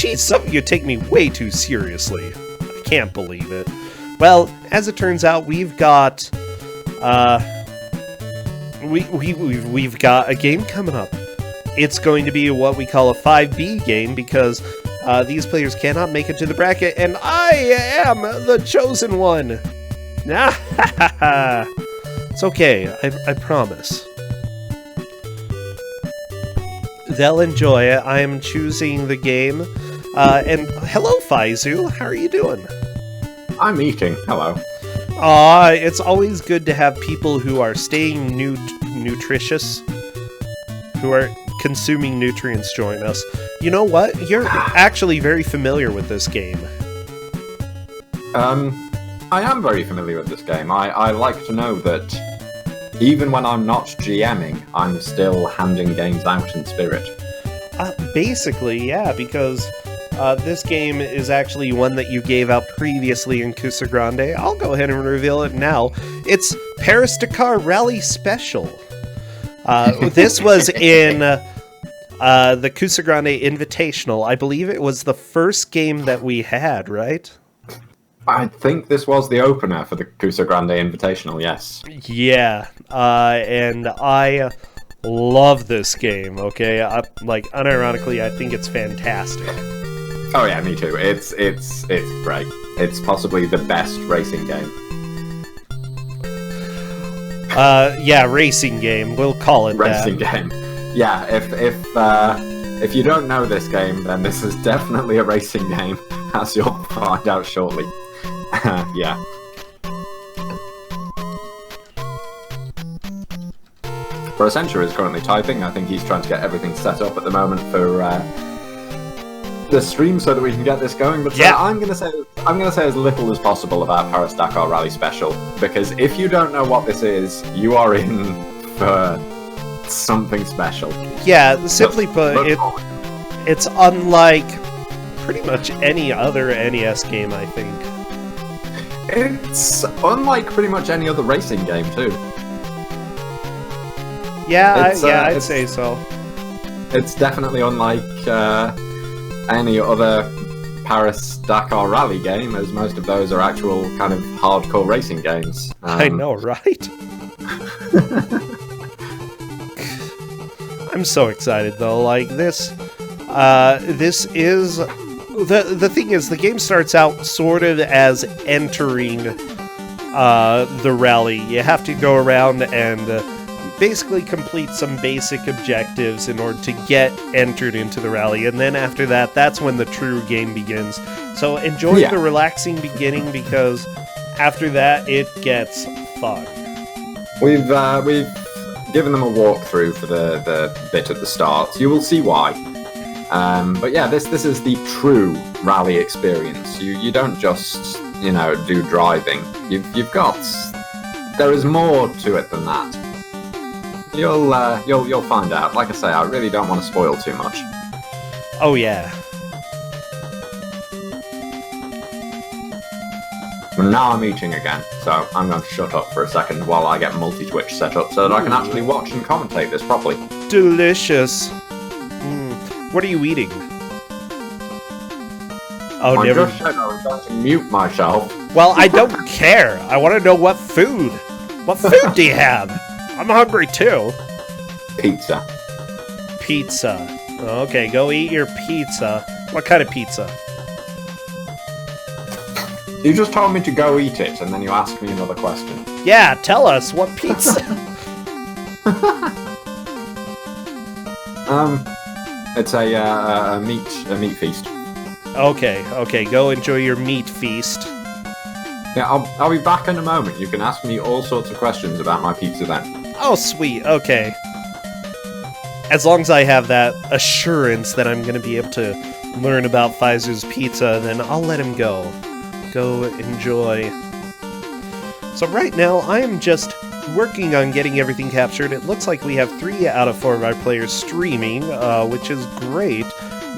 Jeez, some of you take me way too seriously. I can't believe it. Well, as it turns out, we've got we've got a game coming up. It's going to be what we call a 5B game because these players cannot make it to the bracket, and I am the chosen one. It's okay, I promise. They'll enjoy it. I am choosing the game. And hello, Faizu. How are you doing? I'm eating. Hello. It's always good to have people who are staying nutritious, who are consuming nutrients join us. You know what? You're actually very familiar with this game. I am very familiar with this game. I like to know that even when I'm not GMing, I'm still handing games out in spirit. Basically, yeah, because this game is actually one that you gave out previously in Kusogr4nde. I'll go ahead and reveal it now. It's Paris-Dakar Rally Special. This was in the Kusogr4nde Invitational. I believe it was the first game that we had, right? I think this was the opener for the Kusogr4nde Invitational, yes. Yeah, and I love this game, okay? Unironically, I think it's fantastic. Oh yeah, me too. It's great. It's possibly the best racing game. Yeah, racing game. We'll call it racing game. Yeah, if you don't know this game, then this is definitely a racing game, as you'll find out shortly. Yeah. Procenture is currently typing. I think he's trying to get everything set up at the moment for the stream so that we can get this going. But yeah. I'm gonna say as little as possible about Paris-Dakar Rally Special, because if you don't know what this is, you are in for something special. Yeah, simply put, it's unlike pretty much any other NES game, I think. It's unlike pretty much any other racing game too. Yeah, I'd say so. It's definitely unlike any other Paris-Dakar Rally game, as most of those are actual kind of hardcore racing games. I know, right? I'm so excited though. Like this is the thing is the game starts out sort of as entering the rally. You have to go around and basically complete some basic objectives in order to get entered into the rally, and then after that, that's when the true game begins. So enjoy the relaxing beginning, because after that it gets fun. We've given them a walkthrough for the bit at the start. You will see why. But yeah, this is the true rally experience. You don't just do driving. You've got, there is more to it than that. You'll find out. Like I say, I really don't want to spoil too much. Oh yeah. Now I'm eating again, so I'm going to shut up for a second while I get multi-Twitch set up so that I can actually watch and commentate this properly. Delicious. What are you eating? Oh, I just said I was going to mute myself. Well, I don't care. I want to know what food. What food do you have? I'm hungry too. Pizza. Pizza. Okay, go eat your pizza. What kind of pizza? You just told me to go eat it, and then you asked me another question. Yeah, tell us, what pizza? It's a meat feast. Okay, go enjoy your meat feast. Yeah, I'll be back in a moment. You can ask me all sorts of questions about my pizza then. Oh, sweet, okay. As long as I have that assurance that I'm going to be able to learn about Faizu's pizza, then I'll let him go. Go enjoy. So right now, I am just working on getting everything captured. It looks like we have 3 out of 4 of our players streaming, which is great.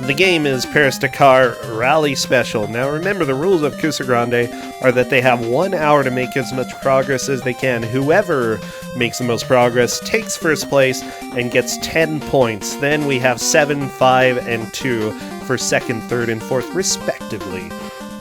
The game is Paris-Dakar Rally Special. Now remember, the rules of Kusogr4nde are that they have 1 hour to make as much progress as they can. Whoever makes the most progress takes first place and gets 10 points. Then we have 7, 5, and 2 for second, third, and fourth, respectively.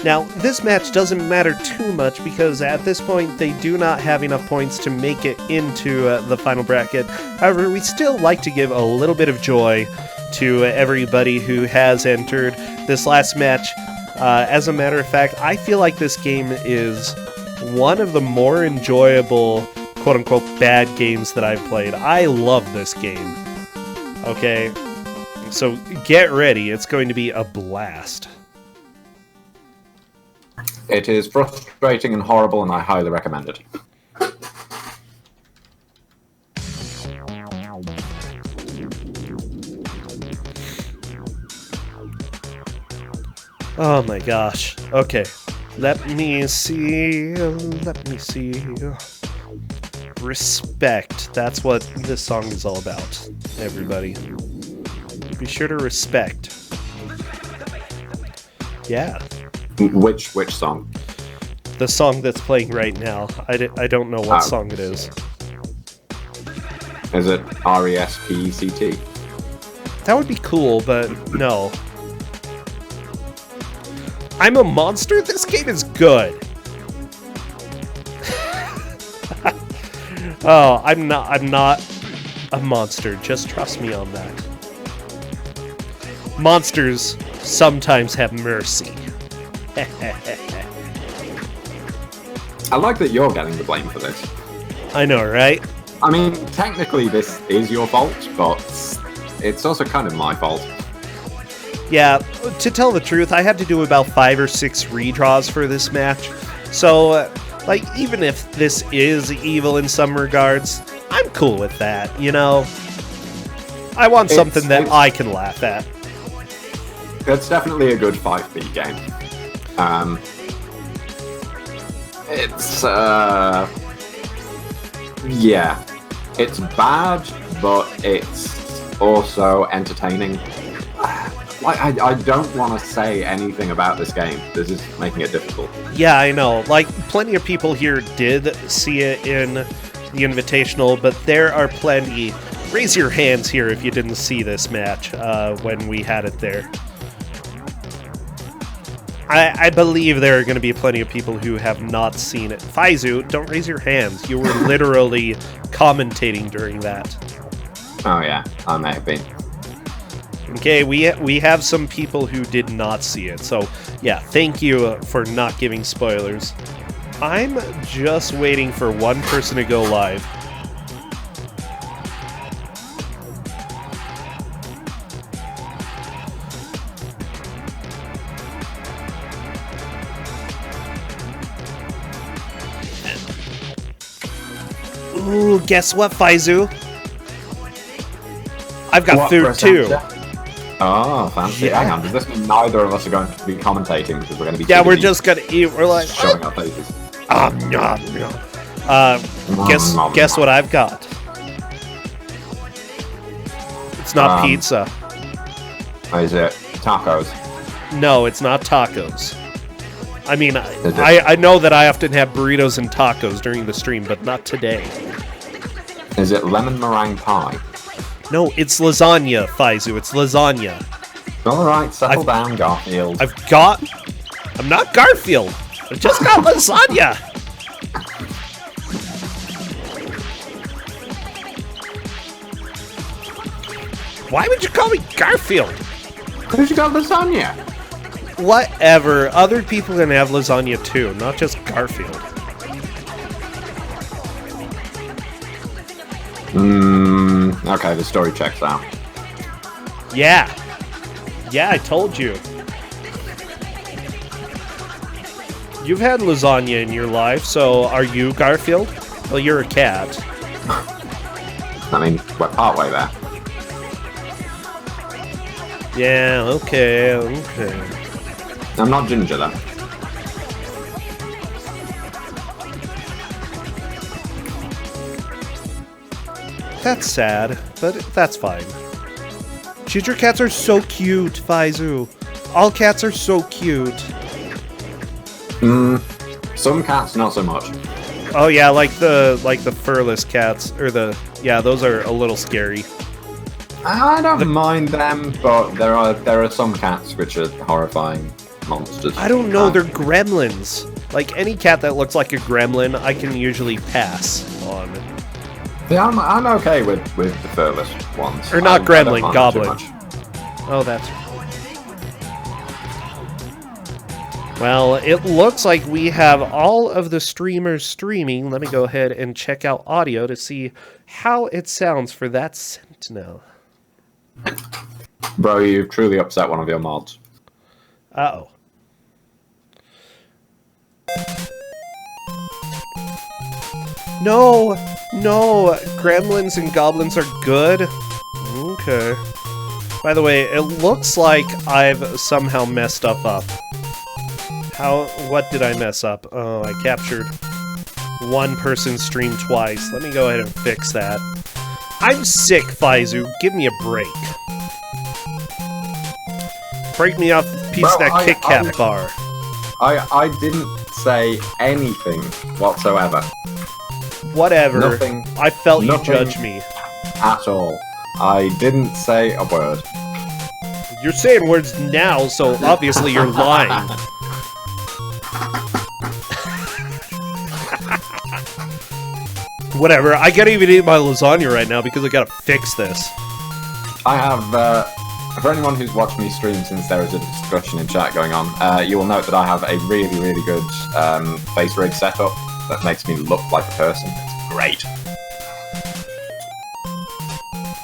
Now, this match doesn't matter too much because at this point they do not have enough points to make it into the final bracket. However, we still like to give a little bit of joy to everybody who has entered this last match. As a matter of fact, I feel like this game is one of the more enjoyable, quote-unquote, bad games that I've played. I love this game. Okay, so get ready. It's going to be a blast. It is frustrating and horrible, and I highly recommend it. Oh my gosh. Okay. Let me see. Respect. That's what this song is all about, everybody. Be sure to respect. Yeah. Which song? The song that's playing right now. I don't know what song it is. Is it R-E-S-P-E-C-T? That would be cool, but no. I'm a monster? This game is good. Oh, I'm not a monster. Just trust me on that. Monsters sometimes have mercy. I like that you're getting the blame for this. I know, right? I mean, technically this is your fault, but it's also kind of my fault. Yeah, to tell the truth, I had to do about 5 or 6 redraws for this match. So, like, even if this is evil in some regards, I'm cool with that, you know? I want something that I can laugh at. It's definitely a good 5B game. Yeah. It's bad, but it's also entertaining. I don't want to say anything about this game. This is making it difficult. Yeah, I know. Like, plenty of people here did see it in the Invitational, but there are plenty. Raise your hands here if you didn't see this match when we had it there. I believe there are going to be plenty of people who have not seen it. Faizu, don't raise your hands. You were literally commentating during that. Oh yeah, I may have been. Okay, we have some people who did not see it, so yeah, thank you for not giving spoilers. I'm just waiting for one person to go live. Ooh, guess what, Faizu? I've got food too. Oh, fancy. Yeah. Hang on, does this mean neither of us are going to be commentating because we're going to be... Yeah, we're just going to eat. We're like... showing our faces. Guess what I've got? It's not pizza. Is it tacos? No, it's not tacos. I mean, I know that I often have burritos and tacos during the stream, but not today. Is it lemon meringue pie? No, it's lasagna, Faizu. It's lasagna. Alright, settle down, Garfield. I'm not Garfield. I just got lasagna. Why would you call me Garfield? Because you got lasagna. Whatever. Other people can have lasagna too, not just Garfield. Okay, the story checks out. Yeah. Yeah, I told you. You've had lasagna in your life, so are you Garfield? Well, you're a cat. I mean, we're partway there. Yeah, okay. I'm not Ginger, though. That's sad, but that's fine. Ginger cats are so cute, Faizu. All cats are so cute. Some cats, not so much. Oh yeah, like the furless cats, or those are a little scary. I don't mind them, but there are some cats which are horrifying monsters. I don't know, they're gremlins. Like any cat that looks like a gremlin, I can usually pass on. Yeah, I'm okay with the furless ones. Or not gremlin, I don't mind goblin. too much. Oh, that's right. Well, it looks like we have all of the streamers streaming. Let me go ahead and check out audio to see how it sounds for that Sentinel. Bro, you've truly upset one of your mods. Uh-oh. No! No! Gremlins and goblins are good? Okay. By the way, it looks like I've somehow messed up. What did I mess up? Oh, I captured one person's stream twice. Let me go ahead and fix that. I'm sick, Faizu. Give me a break. Break me off a piece of that Kit Kat bar. I didn't say anything whatsoever. Whatever. Nothing. I felt you Nothing. judge me. At all. I didn't say a word. You're saying words now, so obviously you're lying. Whatever, I can't even eat my lasagna right now because I gotta fix this. I have, for anyone who's watched me stream since there is a discussion in chat going on, you will note that I have a really, really good face rig setup that makes me look like a person. It's great.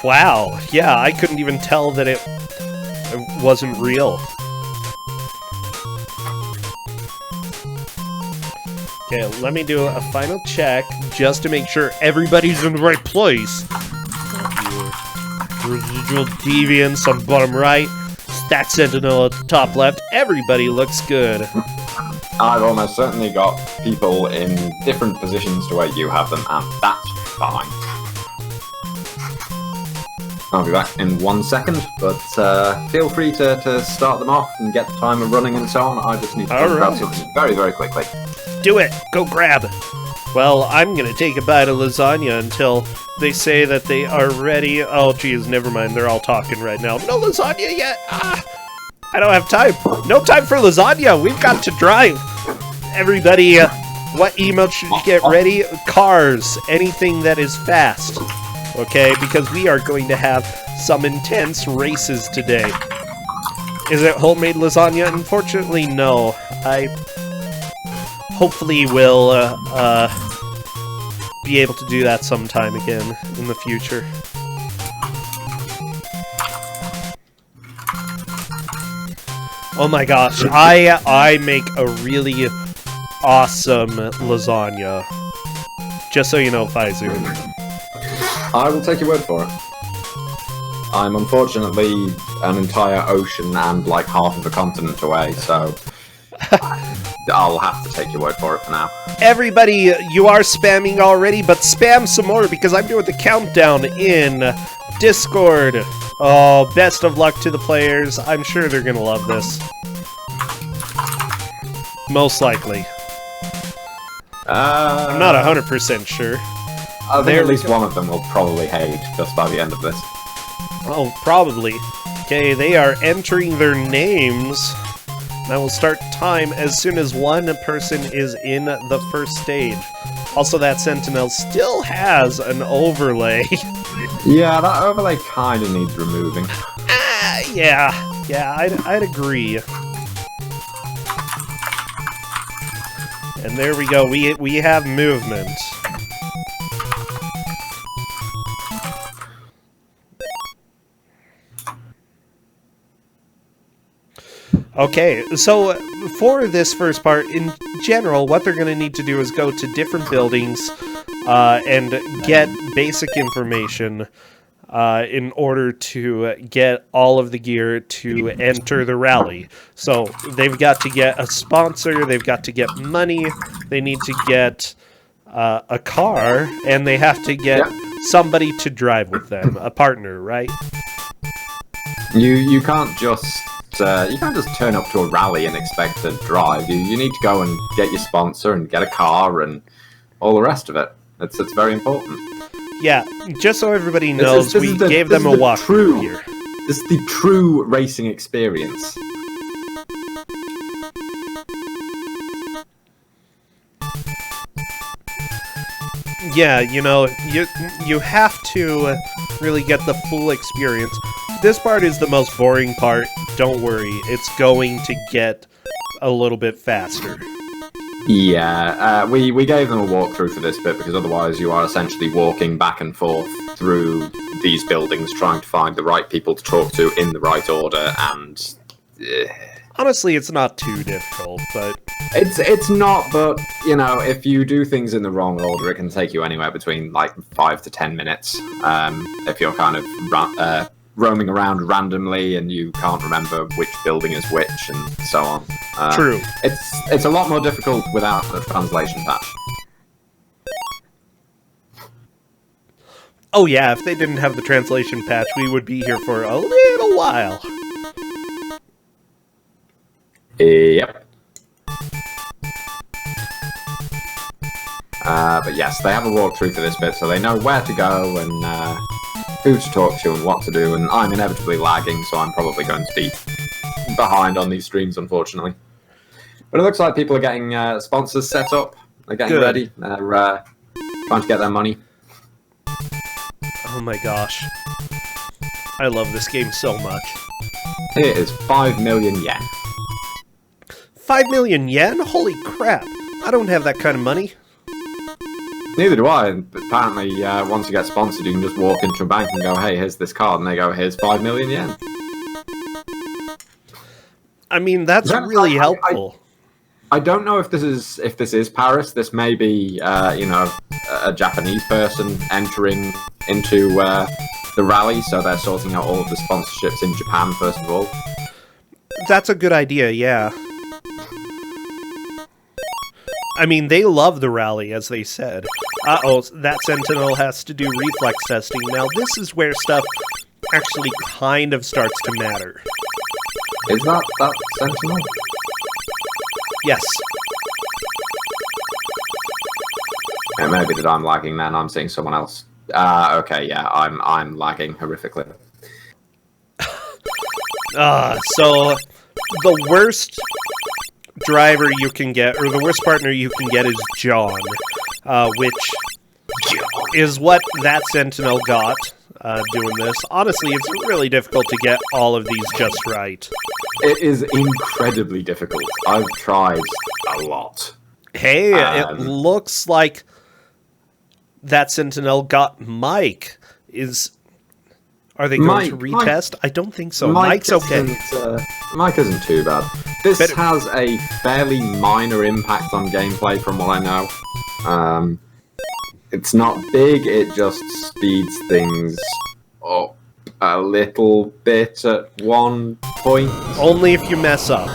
Wow, yeah, I couldn't even tell that it wasn't real. Okay, let me do a final check just to make sure everybody's in the right place. Residual deviance on bottom right, Stat Sentinel at the top left. Everybody looks good. I've almost certainly got people in different positions to where you have them, and that's fine. I'll be back in 1 second, but feel free to start them off and get the timer running and so on. I just need to grab something very, very quickly. Do it! Go grab! Well, I'm gonna take a bite of lasagna until they say that they are ready. Oh, geez, never mind. They're all talking right now. No lasagna yet! Ah! I don't have time. No time for lasagna! We've got to drive! Everybody, what emote should you get ready? Cars. Anything that is fast. Okay, because we are going to have some intense races today. Is it homemade lasagna? Unfortunately, no. I hopefully will be able to do that sometime again in the future. Oh my gosh, I make a really awesome lasagna. Just so you know, Faizu. I will take your word for it. I'm unfortunately an entire ocean and like half of a continent away, so I'll have to take your word for it for now. Everybody, you are spamming already, but spam some more because I'm doing the countdown in Discord. Oh, best of luck to the players. I'm sure they're gonna love this. Most likely. I'm not 100% sure. I think at least one of them will probably hate just by the end of this. Oh, probably. Okay, they are entering their names. I will start time as soon as one person is in the first stage. Also, that Sentinel still has an overlay. Yeah, that overlay kind of needs removing. Yeah, I'd agree. And there we go. We have movement. Okay, so for this first part, in general, what they're going to need to do is go to different buildings and get basic information in order to get all of the gear to enter the rally. So they've got to get a sponsor, they've got to get money, they need to get a car, and they have to get somebody to drive with them, a partner, right? You can't just turn up to a rally and expect to drive. You need to go and get your sponsor and get a car and all the rest of it. It's very important. Yeah, just so everybody knows, we gave them a walkthrough here. This is the true racing experience. Yeah, you know, you have to really get the full experience. This part is the most boring part. Don't worry, it's going to get a little bit faster. Yeah, we gave them a walkthrough for this bit because otherwise you are essentially walking back and forth through these buildings trying to find the right people to talk to in the right order, and... Honestly, it's not too difficult, but... It's not, but, you know, if you do things in the wrong order, it can take you anywhere between, like, 5 to 10 minutes. If you're kind of roaming around randomly and you can't remember which building is which and so on. True. It's a lot more difficult without the translation patch. Oh yeah, if they didn't have the translation patch, we would be here for a little while. Yep. But yes, they have a walkthrough for this bit, so they know where to go and who to talk to and what to do, and I'm inevitably lagging, so I'm probably going to be behind on these streams, unfortunately. But it looks like people are getting sponsors set up. They're getting ready. They're trying to get their money. Oh my gosh. I love this game so much. It is 5 million yen. 5 million yen? Holy crap. I don't have that kind of money. Neither do I. Apparently, once you get sponsored, you can just walk into a bank and go, hey, here's this card, and they go, here's 5 million yen. I mean, that's really helpful. I don't know if this is Paris. This may be, you know, a Japanese person entering into the rally, so they're sorting out all of the sponsorships in Japan, first of all. That's a good idea, yeah. I mean, they love the rally, as they said. Uh-oh, that Sentinel has to do reflex testing. Now, this is where stuff actually kind of starts to matter. Is that Sentinel? Yes. Yeah, maybe that I'm lagging then, I'm seeing someone else. Okay, yeah, I'm lagging horrifically. So, the worst driver you can get, or the worst partner you can get, is John, which is what that Sentinel got doing this. Honestly, it's really difficult to get all of these just right. It is incredibly difficult. I've tried a lot. Hey, it looks like that Sentinel got Mike. Are they going to retest? I don't think so. Mike's okay. Mike isn't too bad. This has a fairly minor impact on gameplay from what I know. It's not big, it just speeds things up a little bit at one point. Only if you mess up.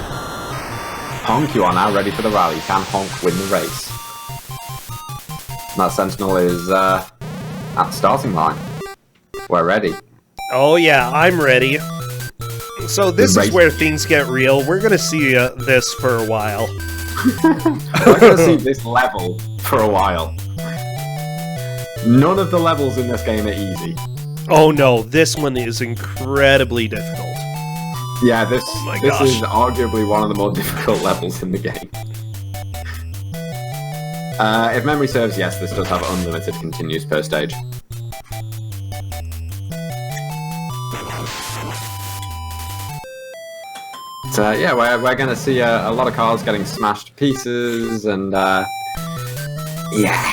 Honk, you are now ready for the rally. Can Honk win the race? That Sentinel is at the starting line. We're ready. Oh yeah, I'm ready. So this is where things get real. We're gonna see this for a while. We're gonna see this level for a while. None of the levels in this game are easy. Oh no, this one is incredibly difficult. Yeah, this is arguably one of the more difficult levels in the game. If memory serves, yes, this does have unlimited continues per stage. So, yeah, we're going to see a lot of cars getting smashed to pieces, and yeah.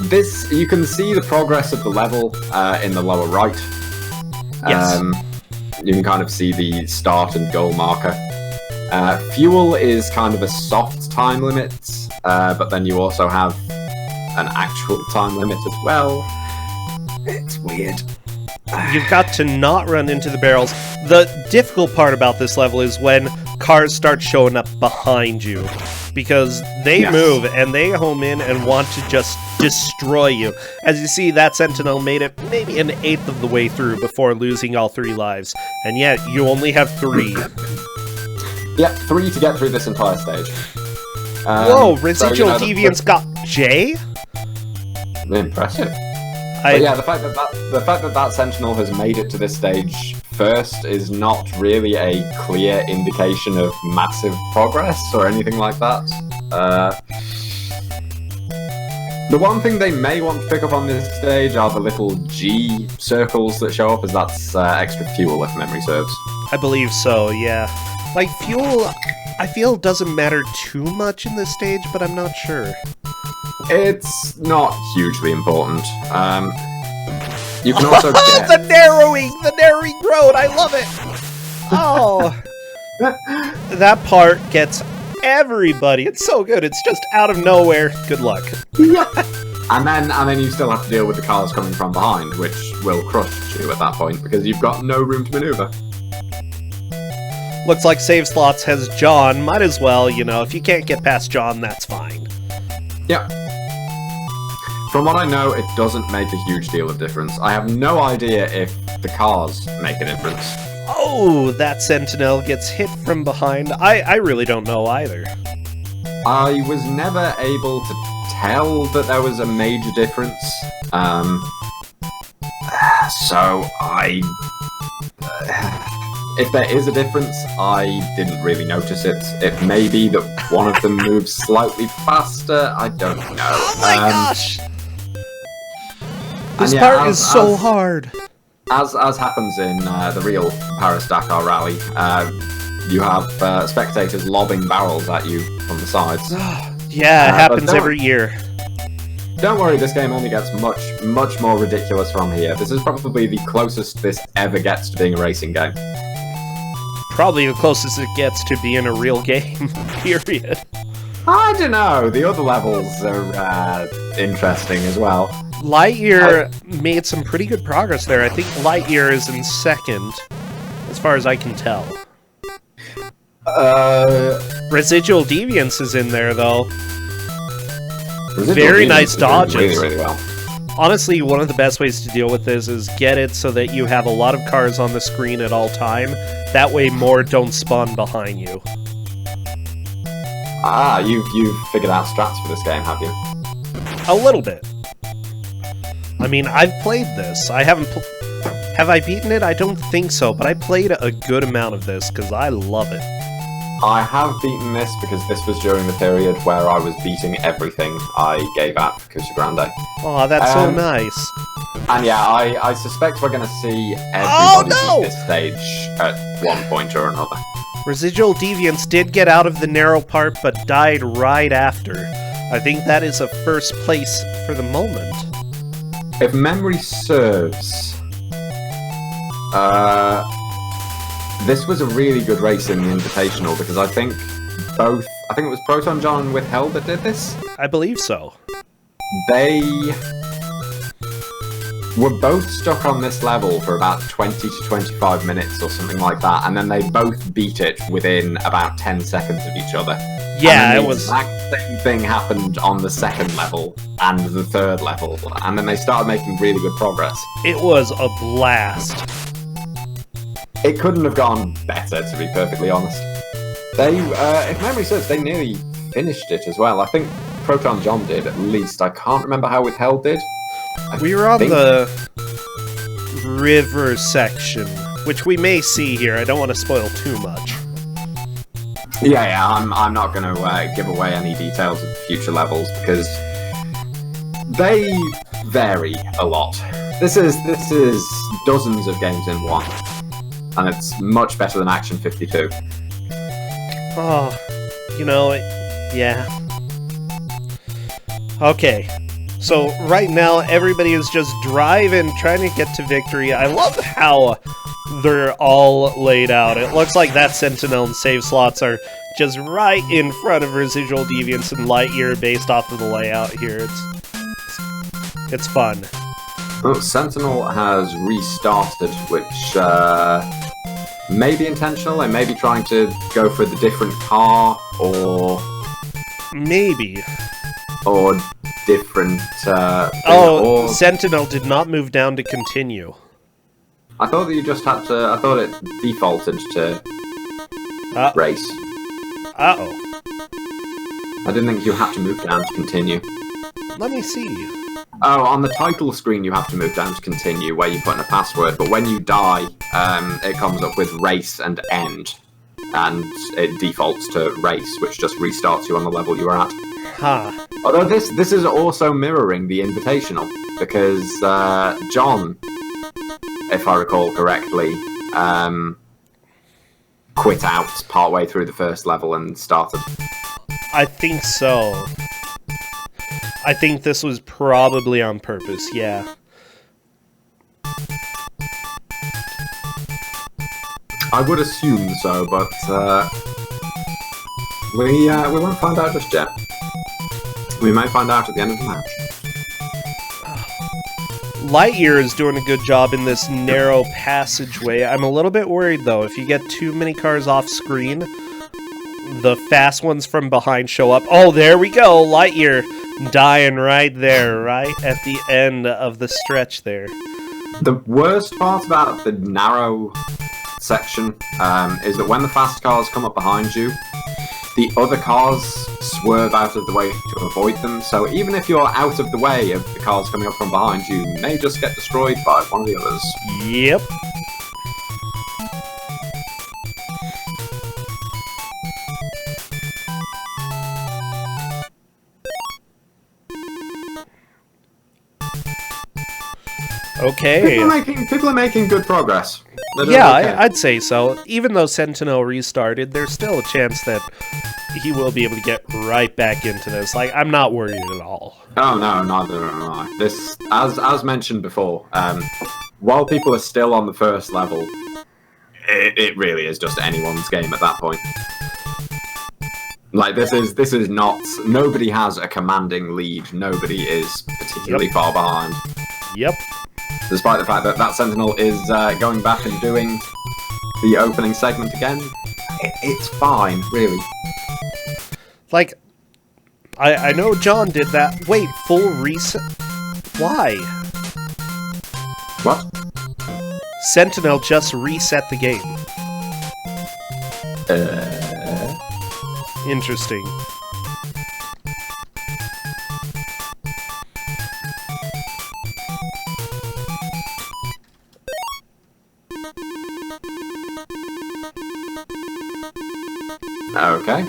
This, you can see the progress of the level in the lower right. Yes. You can kind of see the start and goal marker. Fuel is kind of a soft time limit, but then you also have an actual time limit as well. It's weird. You've got to not run into the barrels. The difficult part about this level is when cars start showing up behind you, because they move and they home in and want to just destroy you. As you see, that Sentinel made it maybe an eighth of the way through before losing all 3 lives. And yet, you only have 3. Yeah, 3 to get through this entire stage. Whoa, Residual Deviance got J? Impressive. But yeah, the fact that that Sentinel has made it to this stage first is not really a clear indication of massive progress or anything like that. The one thing they may want to pick up on this stage are the little G circles that show up, as that's extra fuel, if memory serves. I believe so, yeah. Like, fuel, I feel doesn't matter too much in this stage, but I'm not sure. It's not hugely important. You can also get... the narrowing road, I love it! Oh, that part gets everybody. It's so good. It's just out of nowhere. Good luck. Yeah. And then you still have to deal with the cars coming from behind, which will crush you at that point, because you've got no room to maneuver. Looks like Save Slots has John. Might as well, you know, if you can't get past John, that's fine. Yeah. From what I know, it doesn't make a huge deal of difference. I have no idea if the cars make a difference. Oh, that Sentinel gets hit from behind. I really don't know either. I was never able to tell that there was a major difference. So if there is a difference, I didn't really notice it. It may be that one of them moves slightly faster. I don't know. Oh my gosh! This part is so hard. As happens in the real Paris-Dakar rally, you have spectators lobbing barrels at you from the sides. Yeah, it happens every year. Don't worry, this game only gets much more ridiculous from here. This is probably the closest this ever gets to being a racing game. Probably the closest it gets to being a real game, period. I don't know, the other levels are interesting as well. Lightyear made some pretty good progress there. I think Lightyear is in second, as far as I can tell. Residual Deviance is in there, though. Very nice dodges. Really well. Honestly, one of the best ways to deal with this is get it so that you have a lot of cars on the screen at all time. That way more don't spawn behind you. Ah, you've figured out strats for this game, have you? A little bit. I mean, I've played this. I haven't... Have I beaten it? I don't think so, but I played a good amount of this because I love it. I have beaten this because this was during the period where I was beating everything I gave at Kusogr4nde. Oh, that's so nice. And yeah, I suspect we're going to see everybody beat this stage at one point or another. Residual Deviance did get out of the narrow part, but died right after. I think that is a first place for the moment. If memory serves, this was a really good race in the Invitational, because I think it was Proton John and Withheld that did this? I believe so. They were both stuck on this level for about 20 to 25 minutes or something like that, and then they both beat it within about 10 seconds of each other. Yeah, it was... The exact same thing happened on the second level and the third level, and then they started making really good progress. It was a blast. It couldn't have gone better, to be perfectly honest. They, if memory serves, they nearly finished it as well. I think Proton John did, at least. I can't remember how Withheld did. We were on the river section, which we may see here. I don't want to spoil too much. Yeah, I'm not going to give away any details of future levels, because they vary a lot. This is dozens of games in one, and it's much better than Action 52. Oh, you know, yeah. Okay, so right now everybody is just driving, trying to get to victory. I love how they're all laid out. It looks like that Sentinel and Save Slots are just right in front of Residual Deviance and Lightyear based off of the layout here. It's fun. Well, Sentinel has restarted, which may be intentional. They may be trying to go for the different car, or maybe. Or different thing, Oh, or... Sentinel did not move down to continue. I thought that you just had to... I thought it defaulted to race. Uh-oh. I didn't think you had to move down to continue. Let me see. Oh, on the title screen you have to move down to continue, where you put in a password, but when you die, it comes up with race and end, and it defaults to race, which just restarts you on the level you were at. Huh. Although this is also mirroring the Invitational, because John, if I recall correctly, quit out partway through the first level and started. I think so. I think this was probably on purpose, yeah. I would assume so, but we won't find out just yet. We may find out at the end of the match. Lightyear is doing a good job in this narrow passageway. I'm a little bit worried, though. If you get too many cars off screen, the fast ones from behind show up. Oh, there we go! Lightyear dying right there, right at the end of the stretch there. The worst part about the narrow section is that when the fast cars come up behind you, the other cars swerve out of the way to avoid them, so even if you're out of the way of the cars coming up from behind you, you may just get destroyed by one of the others. Yep. Okay. People are making good progress. Yeah, okay. I'd say so. Even though Sentinel restarted, there's still a chance that he will be able to get right back into this. Like, I'm not worried at all. Oh no, neither am I. This, as mentioned before, while people are still on the first level, it really is just anyone's game at that point. Like, this is not... Nobody has a commanding lead. Nobody is particularly far behind. Yep. Despite the fact that that Sentinel is going back and doing the opening segment again, it's fine, really. Like, I know John did that. Wait, full reset? Why? What? Sentinel just reset the game. Interesting. Okay.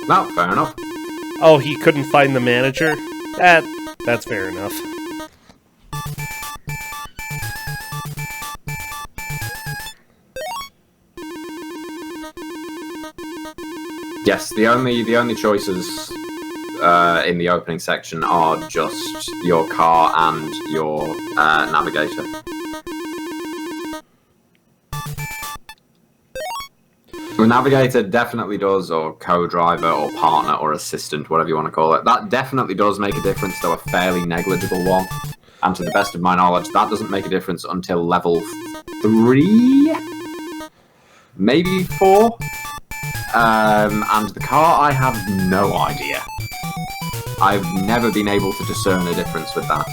No, fair enough. Oh, he couldn't find the manager? That's fair enough. Yes, the only choices in the opening section are just your car and your navigator. The navigator definitely does, or co-driver, or partner, or assistant, whatever you want to call it. That definitely does make a difference, though a fairly negligible one. And to the best of my knowledge, that doesn't make a difference until level 3? Maybe 4? And the car, I have no idea. I've never been able to discern a difference with that.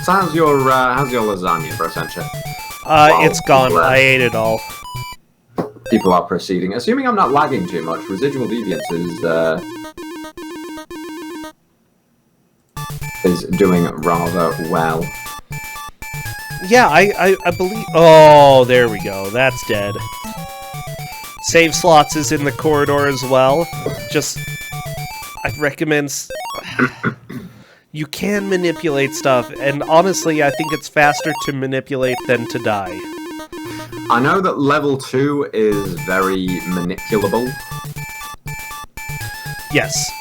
So how's your lasagna, Brosentia? It's gone. I ate it all. People are proceeding. Assuming I'm not lagging too much, Residual Deviance is doing rather well. Yeah, I believe... Oh, there we go. That's dead. Save slots is in the corridor as well. Just... I'd recommend... You can manipulate stuff, and honestly, I think it's faster to manipulate than to die. I know that level 2 is very manipulable. Yes.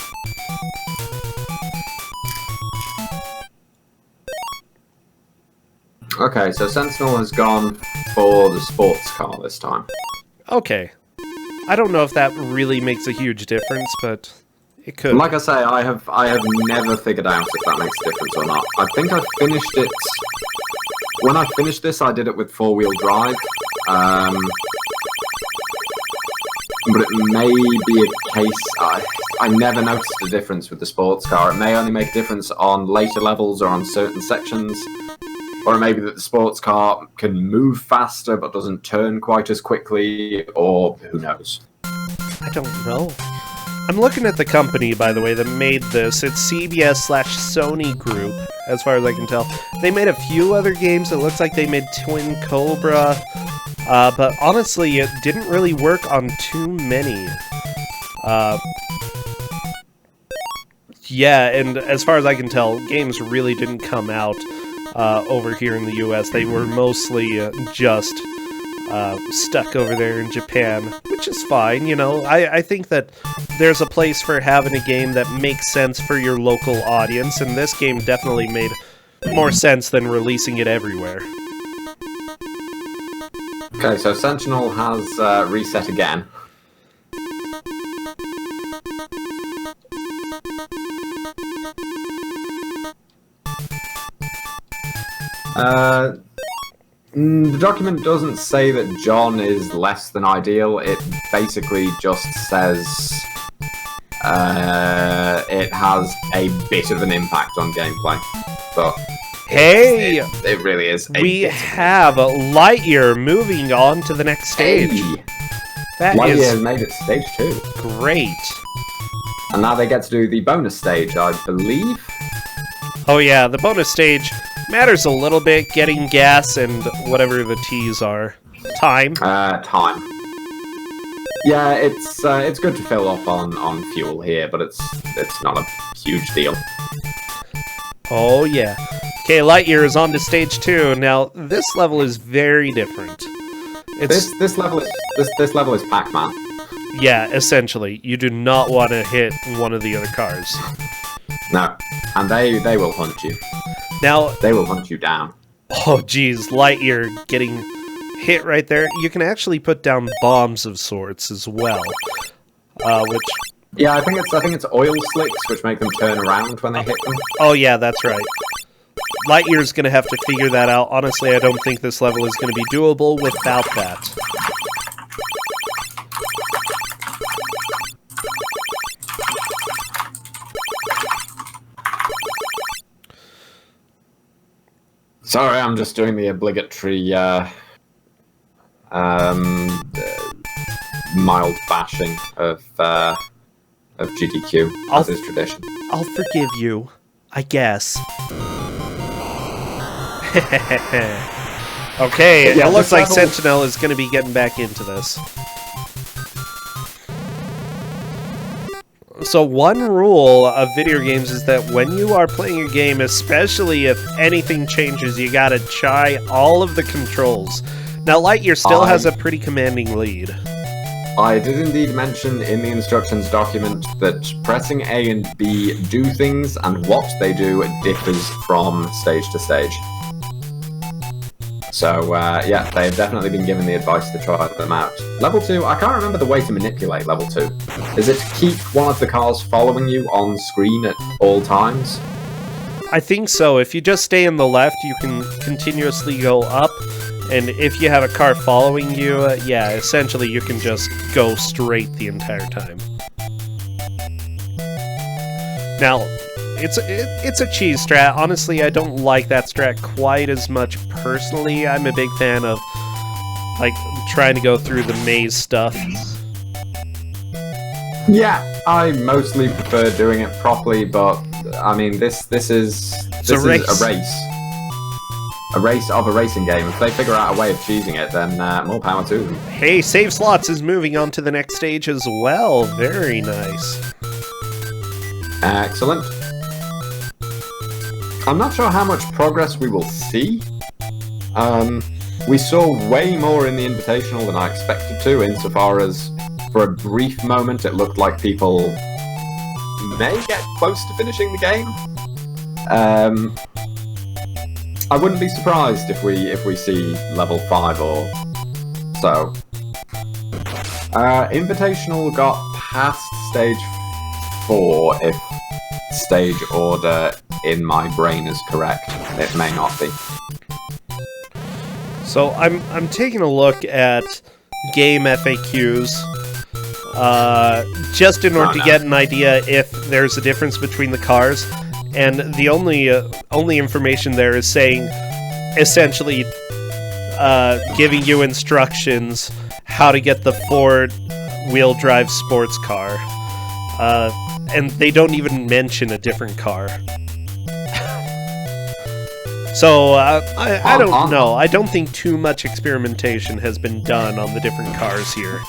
Okay, so Sentinel has gone for the sports car this time. Okay. I don't know if that really makes a huge difference, but it could. Like I say, I have never figured out if that makes a difference or not. I think I finished it... When I finished this, I did it with 4-wheel drive. but it may be a case. I never noticed a difference with the sports car. It may only make a difference on later levels or on certain sections. Or it may be that the sports car can move faster but doesn't turn quite as quickly, or who knows. I don't know. I'm looking at the company, by the way, that made this. It's CBS/Sony Group, as far as I can tell. They made a few other games. It looks like they made Twin Cobra. But honestly, it didn't really work on too many. Yeah, and as far as I can tell, games really didn't come out over here in the US. They were mostly just stuck over there in Japan, which is fine, you know. I think that there's a place for having a game that makes sense for your local audience, and this game definitely made more sense than releasing it everywhere. Okay, so Sentinel has reset again. The document doesn't say that John is less than ideal. It basically just says it has a bit of an impact on gameplay. But hey! It really is. We have Lightyear moving on to the next stage. Hey. That Lightyear is has made it to stage 2. great. And now they get to do the bonus stage, I believe. Oh yeah, the bonus stage matters a little bit, getting gas and whatever the T's are. Time. Time. Yeah, it's good to fill up on fuel here, but it's not a huge deal. Oh yeah. Okay, Lightyear is on to stage 2. Now, this level is very different. This level is Pac-Man. Yeah, essentially. You do not want to hit one of the other cars. No, and they will hunt you. Now, they will hunt you down. Oh geez, Lightyear getting hit right there. You can actually put down bombs of sorts as well, which. Yeah, I think it's oil slicks which make them turn around when they hit them. Oh yeah, that's right. Lightyear's gonna have to figure that out. Honestly, I don't think this level is gonna be doable without that. Sorry, I'm just doing the obligatory mild bashing of GDQ, as is tradition. I'll forgive you, I guess. Okay, yeah, it looks like level... Sentinel is going to be getting back into this. So one rule of video games is that when you are playing a game, especially if anything changes, you gotta try all of the controls. Now Lightyear still has a pretty commanding lead. I did indeed mention in the instructions document that pressing A and B do things, and what they do differs from stage to stage. So, yeah, they've definitely been given the advice to try them out. Level 2, I can't remember the way to manipulate level 2. Is it to keep one of the cars following you on screen at all times? I think so. If you just stay on the left, you can continuously go up. And if you have a car following you, yeah, essentially you can just go straight the entire time. Now, it's a cheese strat. Honestly, I don't like that strat quite as much personally. I'm a big fan of, like, trying to go through the maze stuff. Yeah, I mostly prefer doing it properly, but, I mean, this is a race. A race of a racing game. If they figure out a way of cheesing it, then more power to them. Hey, Save Slots is moving on to the next stage as well. Very nice. Excellent. I'm not sure how much progress we will see. We saw way more in the Invitational than I expected to, insofar as, for a brief moment, it looked like people may get close to finishing the game. I wouldn't be surprised if we see level 5 or so. Invitational got past stage 4 if stage order in my brain is correct. It may not be. So I'm taking a look at game FAQs. just in order to get an idea if there's a difference between the cars. And the only information there is saying, essentially, giving you instructions how to get the four-wheel drive sports car. And they don't even mention a different car. So, I don't know. I don't think too much experimentation has been done on the different cars here.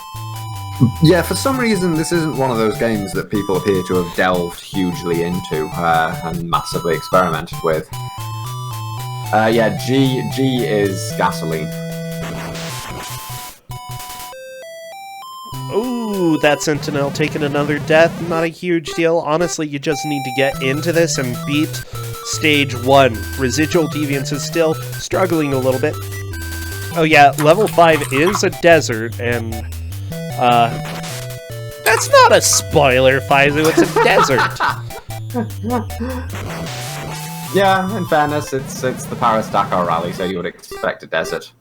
Yeah, for some reason, this isn't one of those games that people appear to have delved hugely into and massively experimented with. Yeah, G is gasoline. Ooh, that Sentinel taking another death. Not a huge deal. Honestly, you just need to get into this and beat Stage 1. Residual Deviance is still struggling a little bit. Oh yeah, level 5 is a desert, and that's not a spoiler, Faizu, it's a desert. Yeah, in fairness, it's the Paris-Dakar rally, so you would expect a desert.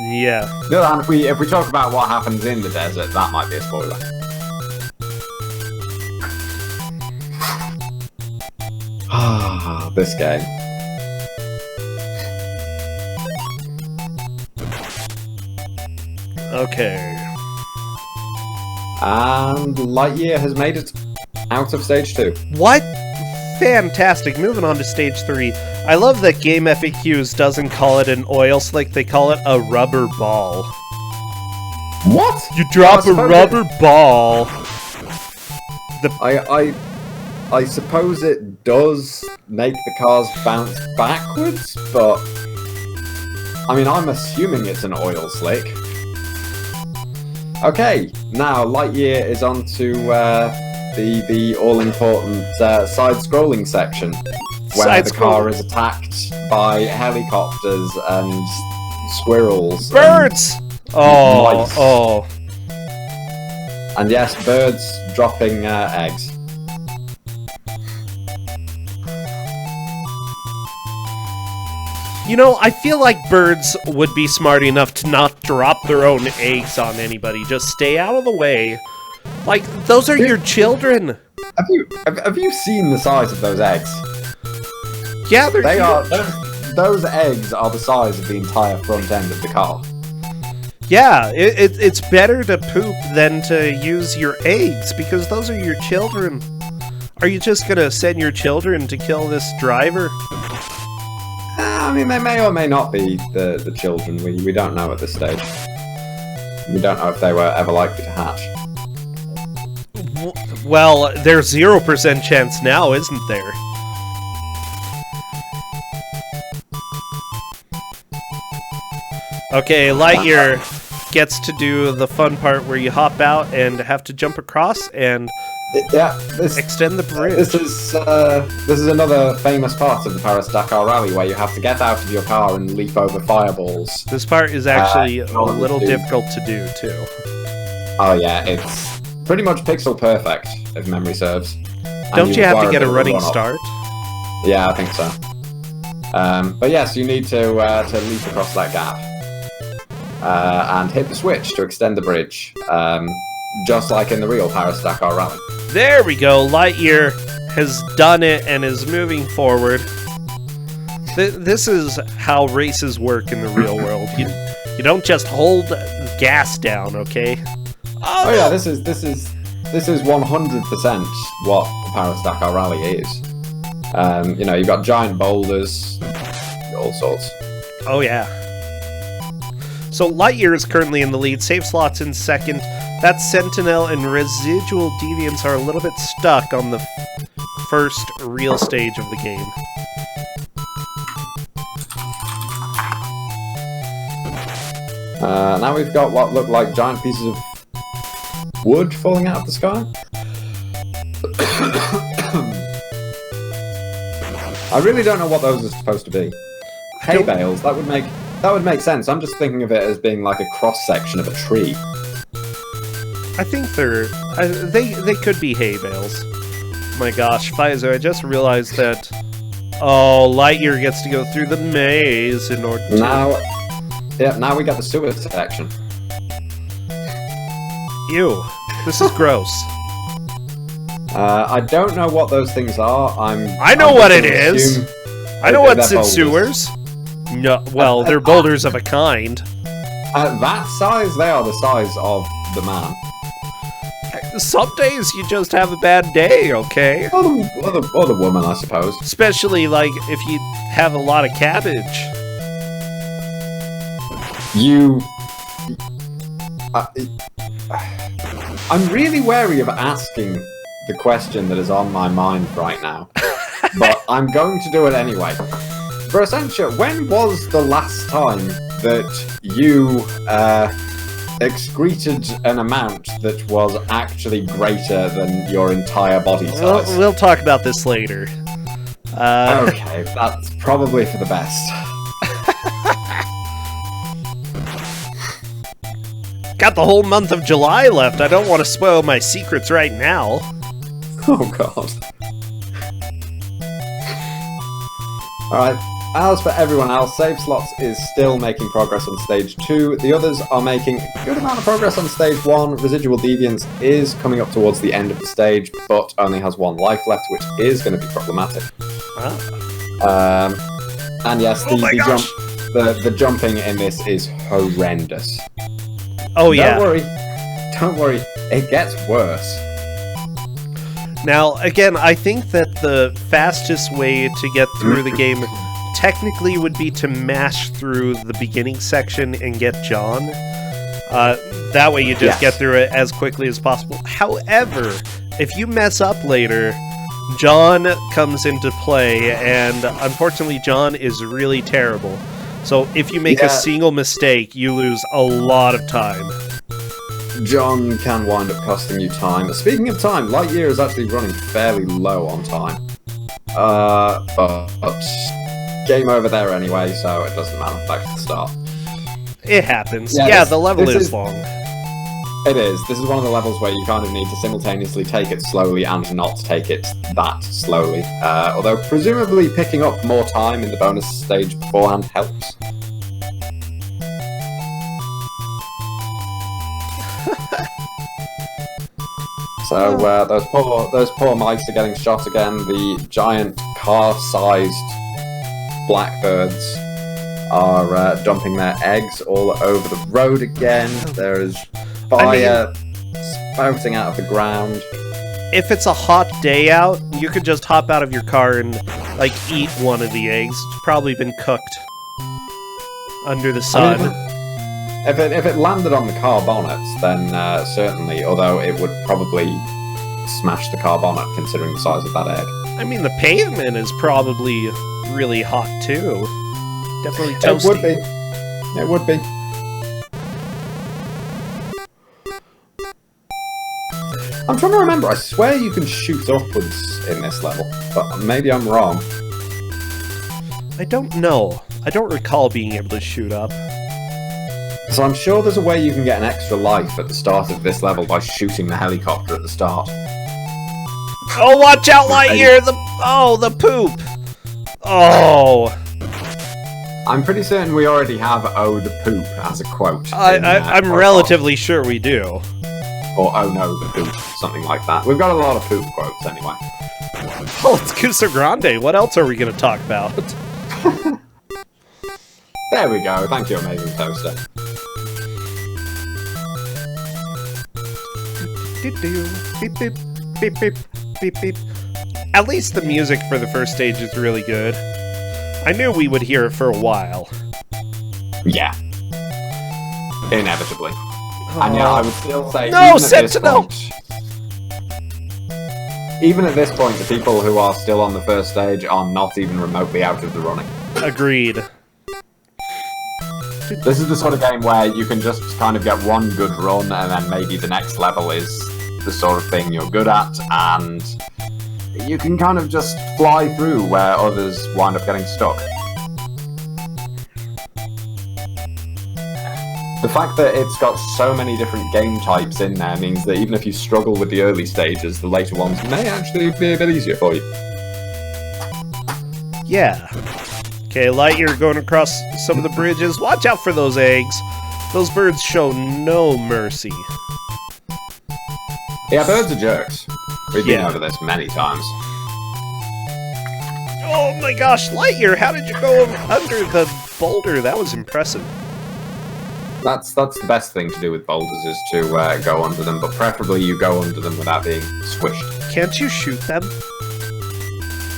Yeah. No, and if we talk about what happens in the desert, that might be a spoiler. Ah, this game. Okay. And Lightyear has made it out of Stage 2. What? Fantastic. Moving on to Stage 3. I love that Game FAQs doesn't call it an oil slick, they call it a rubber ball. What? You drop a rubber ball. I suppose it does make the cars bounce backwards, but I mean, I'm assuming it's an oil slick. Okay, now Lightyear is on to the all-important side-scrolling section, where the car is attacked by helicopters and squirrels. Birds! Mice. Oh. And yes, birds dropping eggs. You know, I feel like birds would be smart enough to not drop their own eggs on anybody. Just stay out of the way. Like, those are your children. Have you seen the size of those eggs? Yeah, they are. Those eggs are the size of the entire front end of the car. Yeah, it's better to poop than to use your eggs, because those are your children. Are you just gonna send your children to kill this driver? I mean, they may or may not be the children. We don't know at this stage. We don't know if they were ever likely to hatch. Well, there's 0% chance now, isn't there? Okay, Lightyear gets to do the fun part where you hop out and have to jump across and extend the bridge. This is another famous part of the Paris-Dakar rally where you have to get out of your car and leap over fireballs. This part is actually a little difficult to do, too. Oh yeah, it's pretty much pixel perfect, if memory serves. Don't you have to get a running start? Yeah, I think so. But yes, you need to leap across that gap. And hit the switch to extend the bridge, just like in the real Paris-Dakar rally. There we go, Lightyear has done it and is moving forward. This is how races work in the real world. You don't just hold gas down, okay? Oh yeah, this is 100% what the Paris-Dakar rally is. You know, you've got giant boulders, all sorts. Oh yeah. So Lightyear is currently in the lead, Save Slot's in second. That Sentinel and Residual Deviance are a little bit stuck on the first real stage of the game. Now we've got what look like giant pieces of wood falling out of the sky. I really don't know what those are supposed to be. Hay bales, that would make sense. I'm just thinking of it as being like a cross-section of a tree. I think they could be hay bales. My gosh, Pfizer, I just realized that Lightyear gets to go through the maze in order to... Now we got the sewer section. Ew. This is gross. I don't know what those things are. I know what it is. I know what's in sewers. No, well, they're boulders of a kind. At that size, they are the size of the man. Some days you just have a bad day, okay? Or the woman, I suppose. Especially, like, if you have a lot of cabbage. I'm really wary of asking the question that is on my mind right now. But I'm going to do it anyway. For Essentia, when was the last time that you excreted an amount that was actually greater than your entire body size? We'll talk about this later. Okay, that's probably for the best. Got the whole month of July left. I don't want to spoil my secrets right now. Oh god. Alright, as for everyone else, Save Slots is still making progress on stage 2. The others are making a good amount of progress on stage 1. Residual Deviance is coming up towards the end of the stage, but only has 1 life left, which is going to be problematic. And yes, the jumping in this is horrendous. Oh yeah. Don't worry, it gets worse. Now, again, I think that the fastest way to get through the game technically would be to mash through the beginning section and get John. That way you just get through it as quickly as possible. However, if you mess up later, John comes into play, and unfortunately John is really terrible. So if you make a single mistake, you lose a lot of time. John can wind up costing you time. Speaking of time, Lightyear is actually running fairly low on time. But game over there anyway, so it doesn't matter. Back to the start. It happens. Yeah, the level is long. It is. This is one of the levels where you kind of need to simultaneously take it slowly and not take it that slowly. Although presumably picking up more time in the bonus stage beforehand helps. So those poor mice are getting shot again. The giant car-sized blackbirds are dumping their eggs all over the road again. There is fire spouting out of the ground. If it's a hot day out, you could just hop out of your car and like eat one of the eggs. It's probably been cooked under the sun. I mean, if it landed on the car bonnet, then certainly, although it would probably smash the car bonnet considering the size of that egg. I mean, the pavement is probably really hot too. Definitely toasty. It would be. It would be. I'm trying to remember. I swear you can shoot upwards in this level, but maybe I'm wrong. I don't know. I don't recall being able to shoot up. So I'm sure there's a way you can get an extra life at the start of this level by shooting the helicopter at the start. Oh, watch out, Lightyear! The poop! Oh! I'm pretty certain we already have "Oh, the poop" as a quote. I'm relatively sure we do. Or "Oh no, the poop," something like that. We've got a lot of poop quotes anyway. Oh, it's Kusogr4nde. What else are we going to talk about? There we go. Thank you, Amazing Toaster. Beep, beep, beep, beep, beep, beep. At least the music for the first stage is really good. I knew we would hear it for a while. Yeah. Inevitably. And yeah, I would still say... No, Sentinel! Even at this point, the people who are still on the first stage are not even remotely out of the running. Agreed. This is the sort of game where you can just kind of get one good run, and then maybe the next level is the sort of thing you're good at, and you can kind of just fly through where others wind up getting stuck. The fact that it's got so many different game types in there means that even if you struggle with the early stages, the later ones may actually be a bit easier for you. Yeah. Okay, Lightyear going across some of the bridges. Watch out for those eggs. Those birds show no mercy. Yeah, birds are jerks. We've been over this many times. Oh my gosh, Lightyear, how did you go under the boulder? That was impressive. That's the best thing to do with boulders, is to go under them, but preferably you go under them without being squished. Can't you shoot them?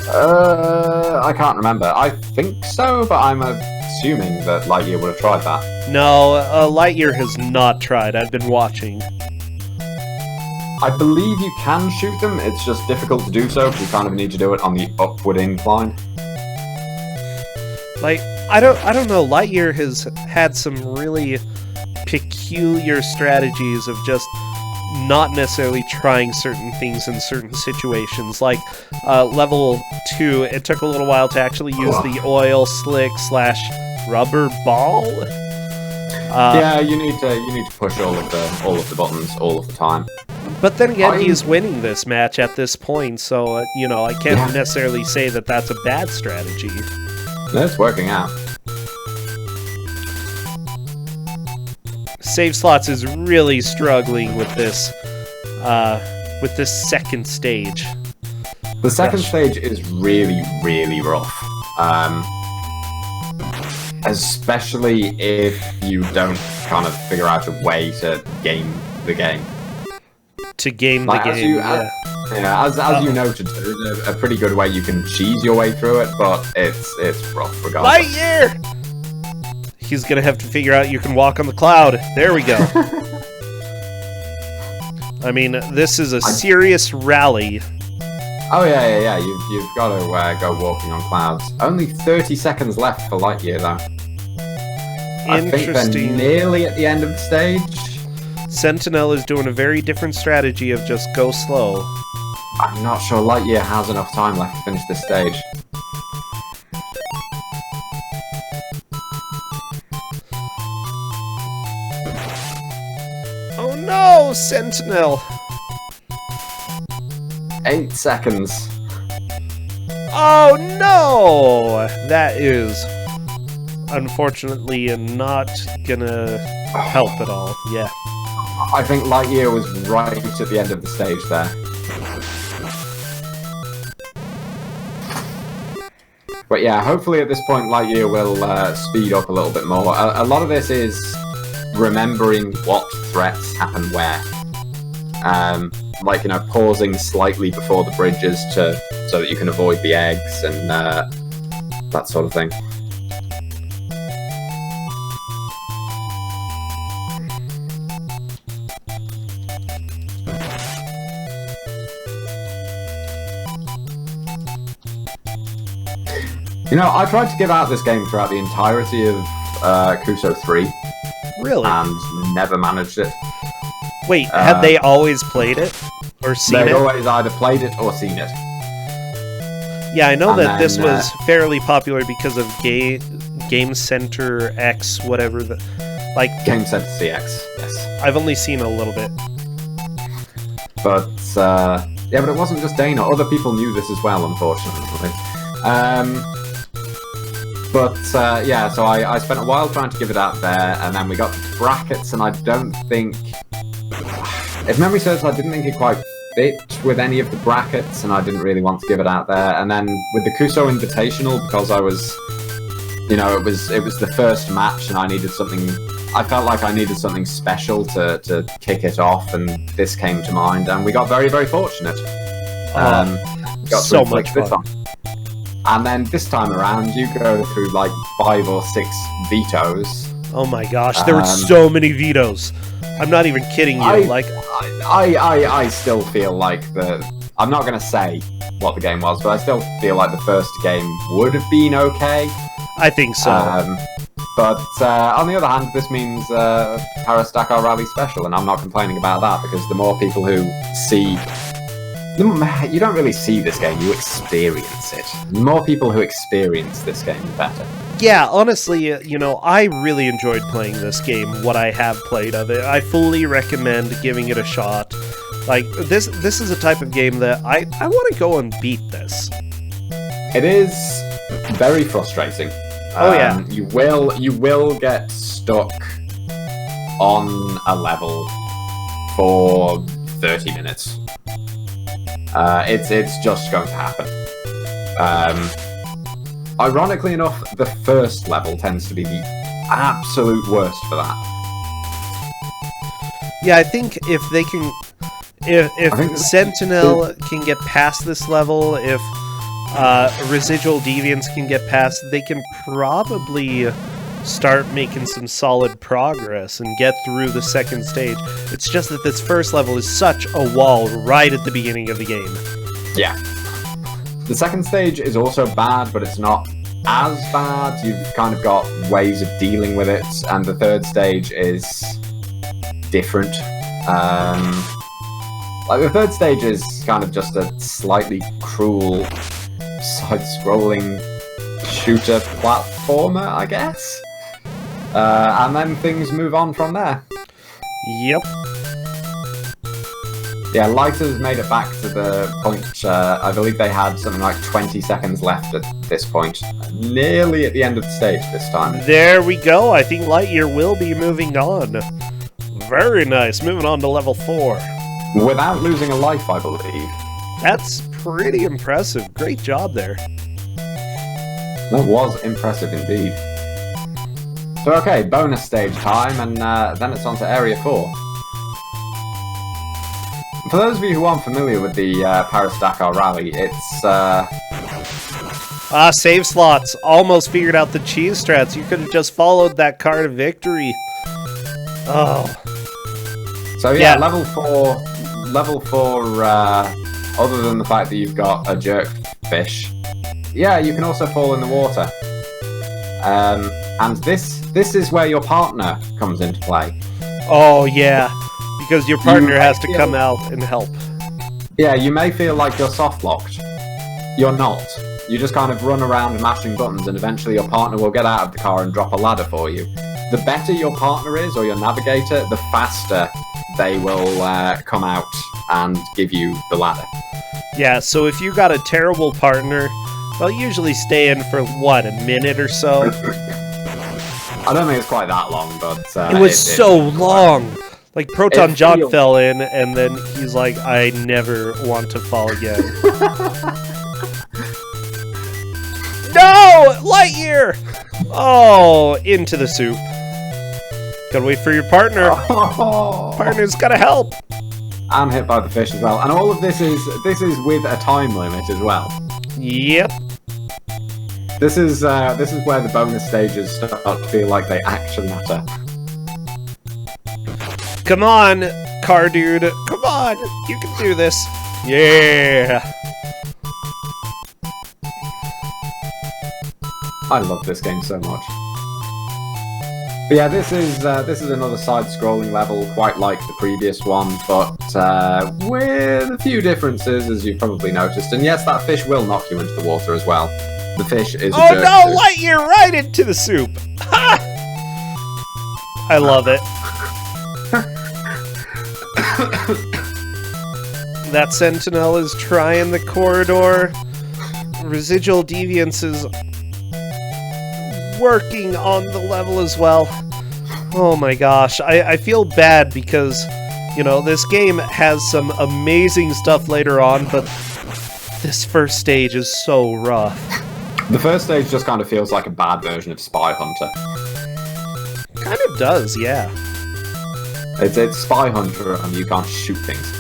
I can't remember. I think so, but I'm assuming that Lightyear would have tried that. No, Lightyear has not tried. I've been watching. I believe you can shoot them, it's just difficult to do so, because you kind of need to do it on the upward incline. Like, I don't know, Lightyear has had some really peculiar strategies of just not necessarily trying certain things in certain situations. Like, level 2, it took a little while to actually use the oil slick / rubber ball. Yeah, you need to push all of the buttons all of the time. But then again, he's winning this match at this point, so, you know, I can't necessarily say that that's a bad strategy. No, it's working out. Save Slots is really struggling with this second stage. The second stage is really, really rough. Especially if you don't kind of figure out a way to game the game. To game the game, as you noted, there's a pretty good way you can cheese your way through it, but it's rough regardless. Lightyear! He's gonna have to figure out you can walk on the cloud. There we go. I mean, this is a serious rally. Oh yeah. You've got to go walking on clouds. Only 30 seconds left for Lightyear, though. I think they're nearly at the end of the stage. Sentinel is doing a very different strategy of just go slow. I'm not sure Lightyear has enough time left to finish this stage. Oh no, Sentinel! 8 seconds. Oh no! That is unfortunately not gonna help at all. Yeah. I think Lightyear was right at the end of the stage there. But yeah, hopefully at this point Lightyear will speed up a little bit more. A lot of this is remembering what threats happen where. Like, you know, pausing slightly before the bridges so that you can avoid the eggs and that sort of thing. You know, I tried to give out this game throughout the entirety of Kusogr4nde. Really? And never managed it. Wait, had they always played it? Or seen it? They'd always either played it or seen it. Yeah, I know that this was fairly popular because of Game Center X, whatever the... like... Game Center CX, yes. I've only seen a little bit. But, yeah, but it wasn't just Dana. Other people knew this as well, unfortunately. Yeah, so I spent a while trying to give it out there, and then we got to brackets, and I don't think... If memory serves, I didn't think it quite fit with any of the brackets, and I didn't really want to give it out there. And then with the Kuso Invitational, because I was... You know, it was the first match, and I needed something... I felt like I needed something special to kick it off, and this came to mind, and we got very, very fortunate. Got so much fun. And then this time around, you go through like 5 or 6 vetoes. Oh my gosh, there were so many vetoes. I'm not even kidding you. I still feel like I'm not going to say what the game was, but I still feel like the first game would have been okay. I think so. But on the other hand, this means Paris-Dakar Rally Special, and I'm not complaining about that, because the more people who see... You don't really see this game, you experience it. The more people who experience this game, the better. Yeah, honestly, you know, I really enjoyed playing this game, what I have played of it. I fully recommend giving it a shot. Like, this is a type of game that I want to go and beat this. It is very frustrating. Oh yeah. You will get stuck on a level for 30 minutes. It's just going to happen. Ironically enough, the first level tends to be the absolute worst for that. Yeah, I think if they can... If Sentinel can get past this level, if Residual Deviants can get past, they can probably start making some solid progress and get through the second stage. It's just that this first level is such a wall right at the beginning of the game. Yeah. The second stage is also bad, but it's not as bad. You've kind of got ways of dealing with it, and the third stage is different. Like, the third stage is kind of just a slightly cruel, side-scrolling shooter platformer, I guess? And then things move on from there. Yep. Yeah, Lighters made it back to the point, I believe they had something like 20 seconds left at this point. Nearly at the end of the stage this time. There we go. I think Lightyear will be moving on. Very nice. Moving on to level 4. Without losing a life, I believe. That's pretty impressive. Great job there. That was impressive indeed. So okay, bonus stage time, and then it's on to Area 4. For those of you who aren't familiar with the Paris-Dakar Rally, it's... save slots. Almost figured out the cheese strats. You could have just followed that car to victory. Oh. So yeah, level 4, other than the fact that you've got a jerk fish, yeah, you can also fall in the water. And this is where your partner comes into play. Oh yeah, because your partner has to come out and help. Yeah, you may feel like you're soft-locked. You're not. You just kind of run around mashing buttons, and eventually your partner will get out of the car and drop a ladder for you. The better your partner is, or your navigator, the faster they will come out and give you the ladder. Yeah, so if you got a terrible partner, they'll usually stay in for, what, a minute or so? I don't think it's quite that long, but... it was so long! Like, Proton John fell in, and then he's like, I never want to fall again. No! Lightyear! Oh, into the soup. Gotta wait for your partner. Oh. Partner's gotta help. I'm hit by the fish as well, and all of this is with a time limit as well. Yep. This is where the bonus stages start to feel like they actually matter. Come on, car dude. Come on, you can do this. Yeah. I love this game so much. But yeah, this is another side-scrolling level, quite like the previous one, but with a few differences, as you've probably noticed. And yes, that fish will knock you into the water as well. The fish is. Oh no! Lightyear right into the soup. Ha! I love it. That Sentinel is trying the corridor. Residual Deviance is working on the level as well. Oh my gosh, I feel bad because, you know, this game has some amazing stuff later on, but this first stage is so rough. The first stage just kind of feels like a bad version of Spy Hunter. Kind of does, yeah. It's Spy Hunter and you can't shoot things.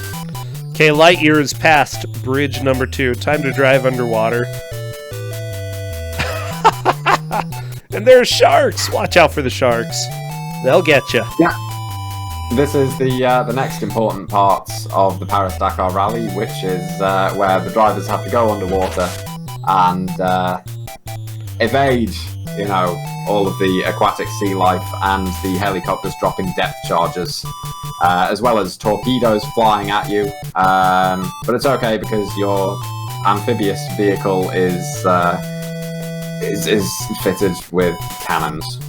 Okay, Lightyear is past bridge number 2. Time to drive underwater. And there's sharks! Watch out for the sharks. They'll get you. Yeah. This is the next important part of the Paris-Dakar Rally, which is where the drivers have to go underwater and evade, you know, all of the aquatic sea life and the helicopters dropping depth charges, as well as torpedoes flying at you. But it's okay because your amphibious vehicle is fitted with cannons.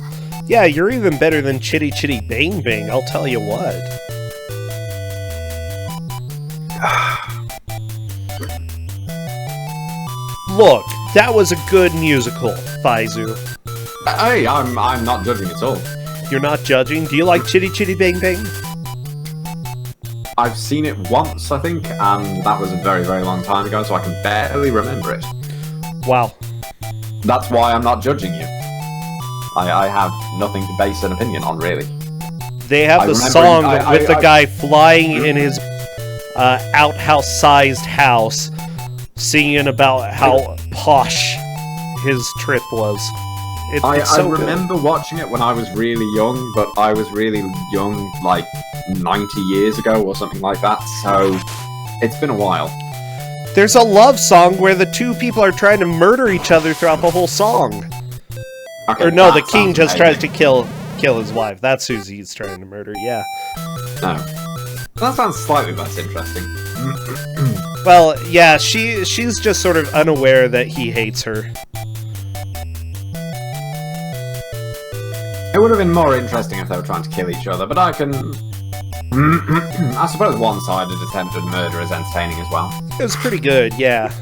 Yeah, you're even better than Chitty Chitty Bang Bang, I'll tell you what. Look, that was a good musical, Faizu. Hey, I'm not judging at all. You're not judging? Do you like Chitty Chitty Bang Bang? I've seen it once, I think, and that was a very, very long time ago, so I can barely remember it. Wow. That's why I'm not judging you. I have nothing to base an opinion on, really. They have the song with the guy flying in his outhouse-sized house, singing about how posh his trip was. I so remember watching it when I was really young, but I was really young, like 90 years ago or something like that, so it's been a while. There's a love song where the two people are trying to murder each other throughout the whole song. Okay, or no, the king just tries to kill his wife. That's who he's trying to murder, yeah. No. That sounds slightly less interesting. Well, yeah, she's just sort of unaware that he hates her. It would have been more interesting if they were trying to kill each other, but I can... I suppose one-sided attempted murder is entertaining as well. It was pretty good, yeah.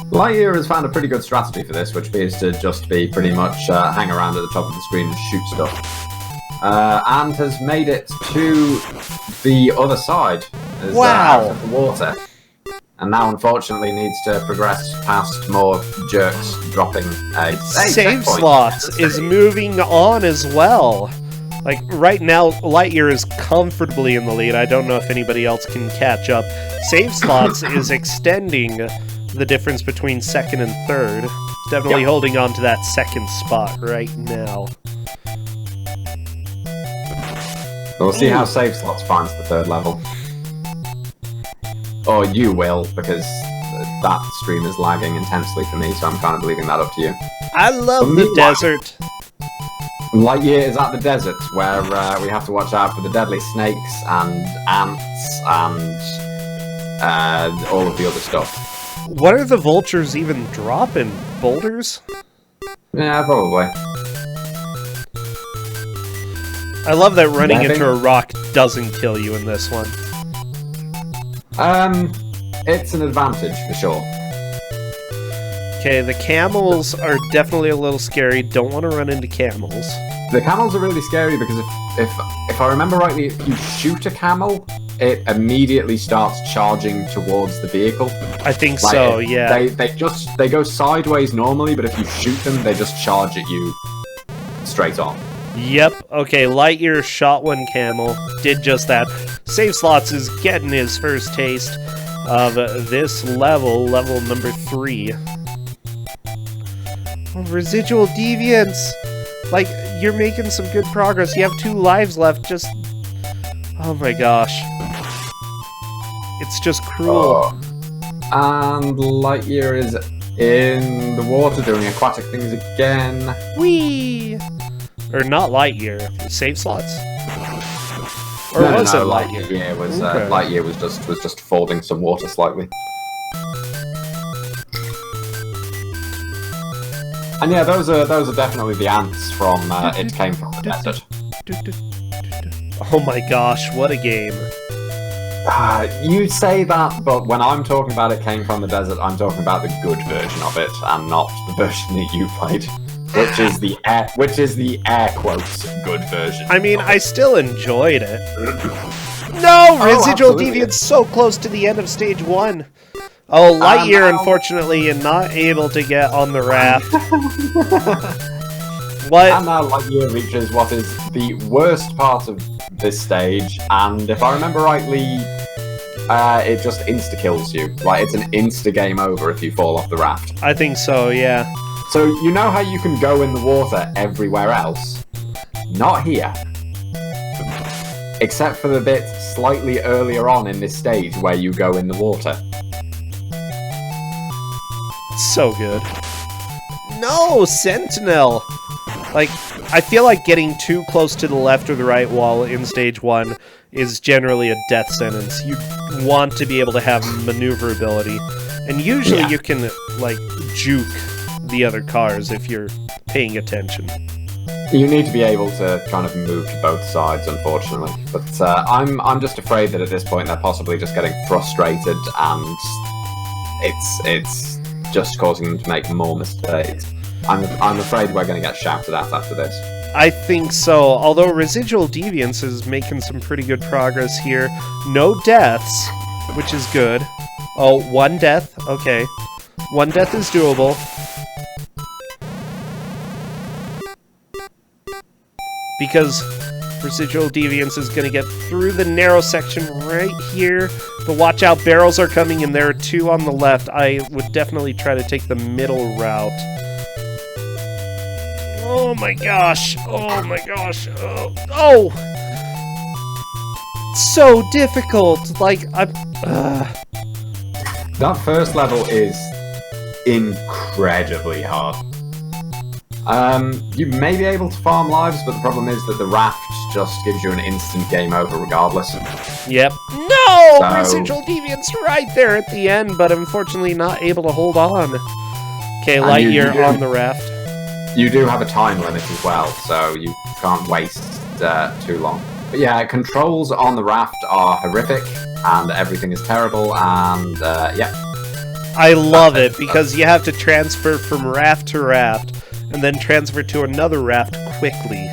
Lightyear has found a pretty good strategy for this, which appears to just be pretty much hang around at the top of the screen and shoot stuff. And has made it to the other side. Wow! Out of the water. And now, unfortunately, needs to progress past more jerks dropping a save slots is moving on as well. Like, right now, Lightyear is comfortably in the lead. I don't know if anybody else can catch up. Save slots is extending the difference between second and third. Definitely holding on to that second spot right now. We'll see how save slots finds the third level. Or you will, because that stream is lagging intensely for me, so I'm kind of leaving that up to you. I love the desert. Lightyear is at the desert, where we have to watch out for the deadly snakes and ants and all of the other stuff. What are the vultures even dropping? Boulders? Yeah, probably. I love that running into a rock doesn't kill you in this one. It's an advantage for sure. Okay, the camels are definitely a little scary. Don't want to run into camels. The camels are really scary because if I remember rightly, if you shoot a camel, it immediately starts charging towards the vehicle. I think so, yeah. They go sideways normally, but if you shoot them, they just charge at you straight on. Yep, okay, Lightyear shot one camel, did just that. Save Slots is getting his first taste of this level number 3. Oh, residual deviance! Like, you're making some good progress. You have 2 lives left, just... Oh my gosh. It's just cruel. And Lightyear is in the water doing aquatic things again. Whee! Or not Lightyear, Save Slots? Or No, was it Lightyear? Okay. Lightyear was just fording some water slightly. And yeah, those are definitely the ants from It Came From the Desert. Oh my gosh, what a game. You say that, but when I'm talking about It Came From the Desert, I'm talking about the good version of it, and not the version that you played. Which is the air quotes good version. I mean, I still enjoyed it. No! Residual deviance so close to the end of stage 1. Oh, Lightyear, unfortunately, is not able to get on the raft. What? And now Lightyear reaches what is the worst part of this stage, and if I remember rightly, it just insta-kills you. Like, it's an insta-game over if you fall off the raft. I think so, yeah. So, you know how you can go in the water everywhere else? Not here. Except for the bit slightly earlier on in this stage where you go in the water. So good. No, Sentinel! Like, I feel like getting too close to the left or the right wall in stage 1 is generally a death sentence. You want to be able to have maneuverability. And usually you can, like, juke the other cars if you're paying attention. You need to be able to kind of move to both sides, unfortunately. But I'm just afraid that at this point they're possibly just getting frustrated, and it's just causing them to make more mistakes. I'm afraid we're going to get shouted at after this. I think so, although Residual Deviance is making some pretty good progress here. No deaths, which is good. Oh, 1 death? Okay. 1 death is doable. Because Residual Deviance is going to get through the narrow section right here. But watch out, barrels are coming, and there are 2 on the left. I would definitely try to take the middle route. Oh my gosh. Oh my gosh. Oh! So difficult. Like, I'm... That first level is incredibly hard. You may be able to farm lives, but the problem is that the raft just gives you an instant game over regardless. Yep. No! So... Residual Deviance right there at the end, but unfortunately not able to hold on. Okay, Lightyear on the raft. You do have a time limit as well, so you can't waste too long. But yeah, controls on the raft are horrific, and everything is terrible, and yeah. I love it, because you have to transfer from raft to raft, and then transfer to another raft quickly.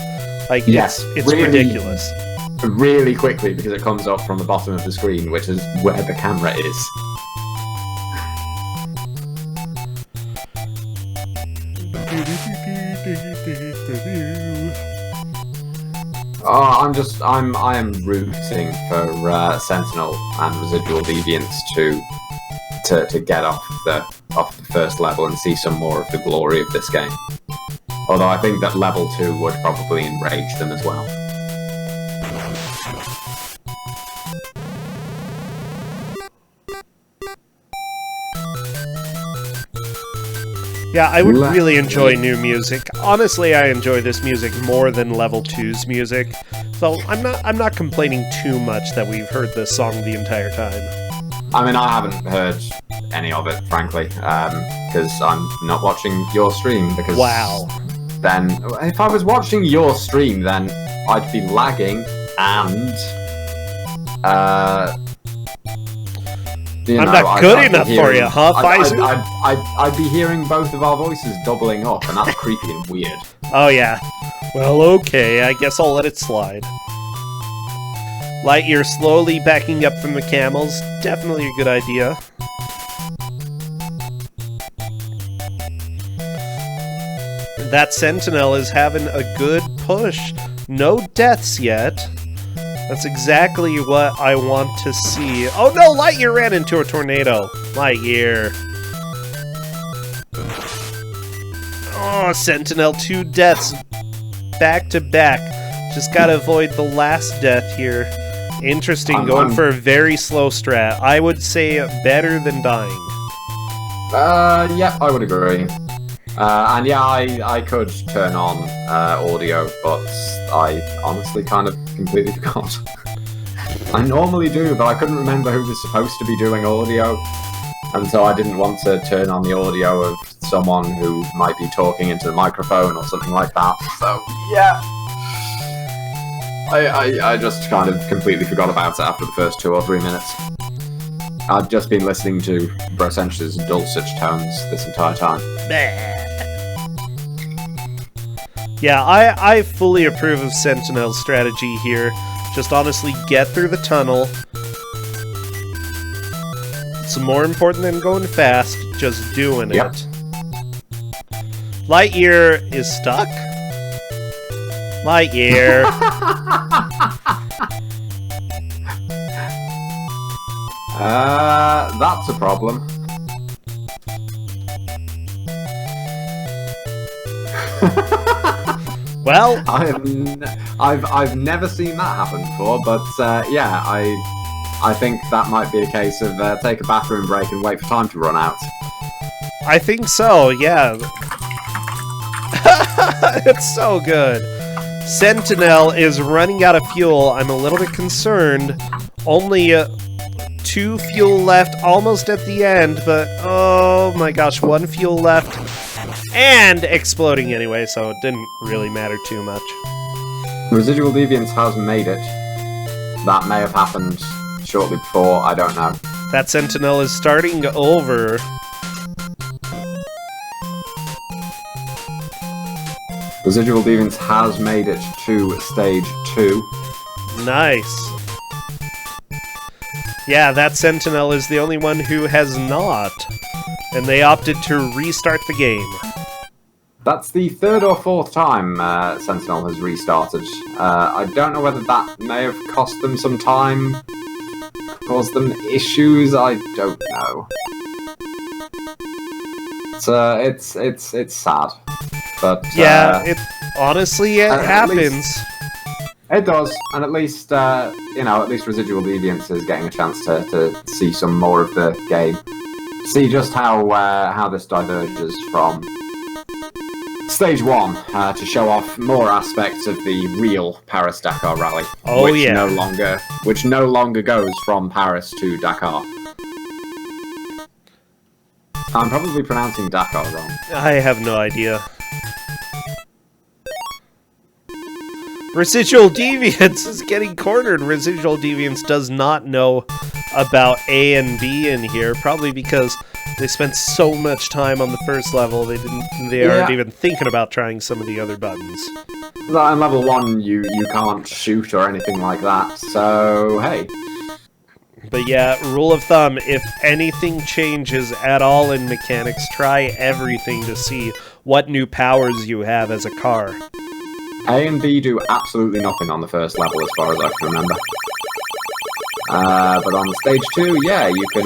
Like, yes, it's really, ridiculous. Really quickly, because it comes off from the bottom of the screen, which is where the camera is. Oh, I am rooting for Sentinel and Residual Deviance to get off the first level and see some more of the glory of this game. Although I think that level 2 would probably enrage them as well. Yeah, I would really enjoy new music. Honestly, I enjoy this music more than Level 2's music. So I'm not complaining too much that we've heard this song the entire time. I mean, I haven't heard any of it, frankly, because I'm not watching your stream. Because wow. Then, if I was watching your stream, then I'd be lagging and I'm not good enough for you, huh, Pfizer? I'd be hearing both of our voices doubling up, and that's creepy and weird. Oh, yeah. Well, okay, I guess I'll let it slide. Lightyear slowly backing up from the camels. Definitely a good idea. That Sentinel is having a good push. No deaths yet. That's exactly what I want to see. Oh no, Lightyear ran into a tornado. Lightyear. Oh, Sentinel, 2 deaths. Back to back. Just gotta avoid the last death here. Interesting, going for a very slow strat. I would say better than dying. Yeah, I would agree. And yeah, I could turn on audio, but I honestly kind of completely forgot. I normally do, but I couldn't remember who was supposed to be doing audio, and so I didn't want to turn on the audio of someone who might be talking into the microphone or something like that, so yeah. I just kind of completely forgot about it after the first 2 or 3 minutes. I've just been listening to Brosench's dulcet tones this entire time. Yeah, I fully approve of Sentinel's strategy here. Just honestly get through the tunnel. It's more important than going fast, just doing it. Lightyear is stuck? Lightyear. That's a problem. Well, I've never seen that happen before, but yeah, I think that might be a case of take a bathroom break and wait for time to run out. I think so, yeah. It's so good. Sentinel is running out of fuel. I'm a little bit concerned. Only 2 fuel left, almost at the end, but oh my gosh, 1 fuel left. And exploding anyway, so it didn't really matter too much. Residual Deviance has made it. That may have happened shortly before, I don't know. That Sentinel is starting over. Residual Deviants has made it to stage 2. Nice. Yeah, that Sentinel is the only one who has not. And they opted to restart the game. That's the 3rd or 4th time Sentinel has restarted. I don't know whether that may have cost them some time, caused them issues, I don't know. It's sad. But yeah, honestly, it happens. It does, and at least at least Residual Deviants is getting a chance to see some more of the game, see just how this diverges from stage 1 to show off more aspects of the real Paris-Dakar rally, which no longer goes from Paris to Dakar. I'm probably pronouncing Dakar wrong. I have no idea. Residual Deviants is getting cornered. Residual Deviants does not know about A and B in here, probably because they spent so much time on the first level they aren't even thinking about trying some of the other buttons. On level 1 you can't shoot or anything like that, so hey. But yeah, rule of thumb, if anything changes at all in mechanics, try everything to see what new powers you have as a car. A and B do absolutely nothing on the first level, as far as I can remember. But on stage 2, yeah, you can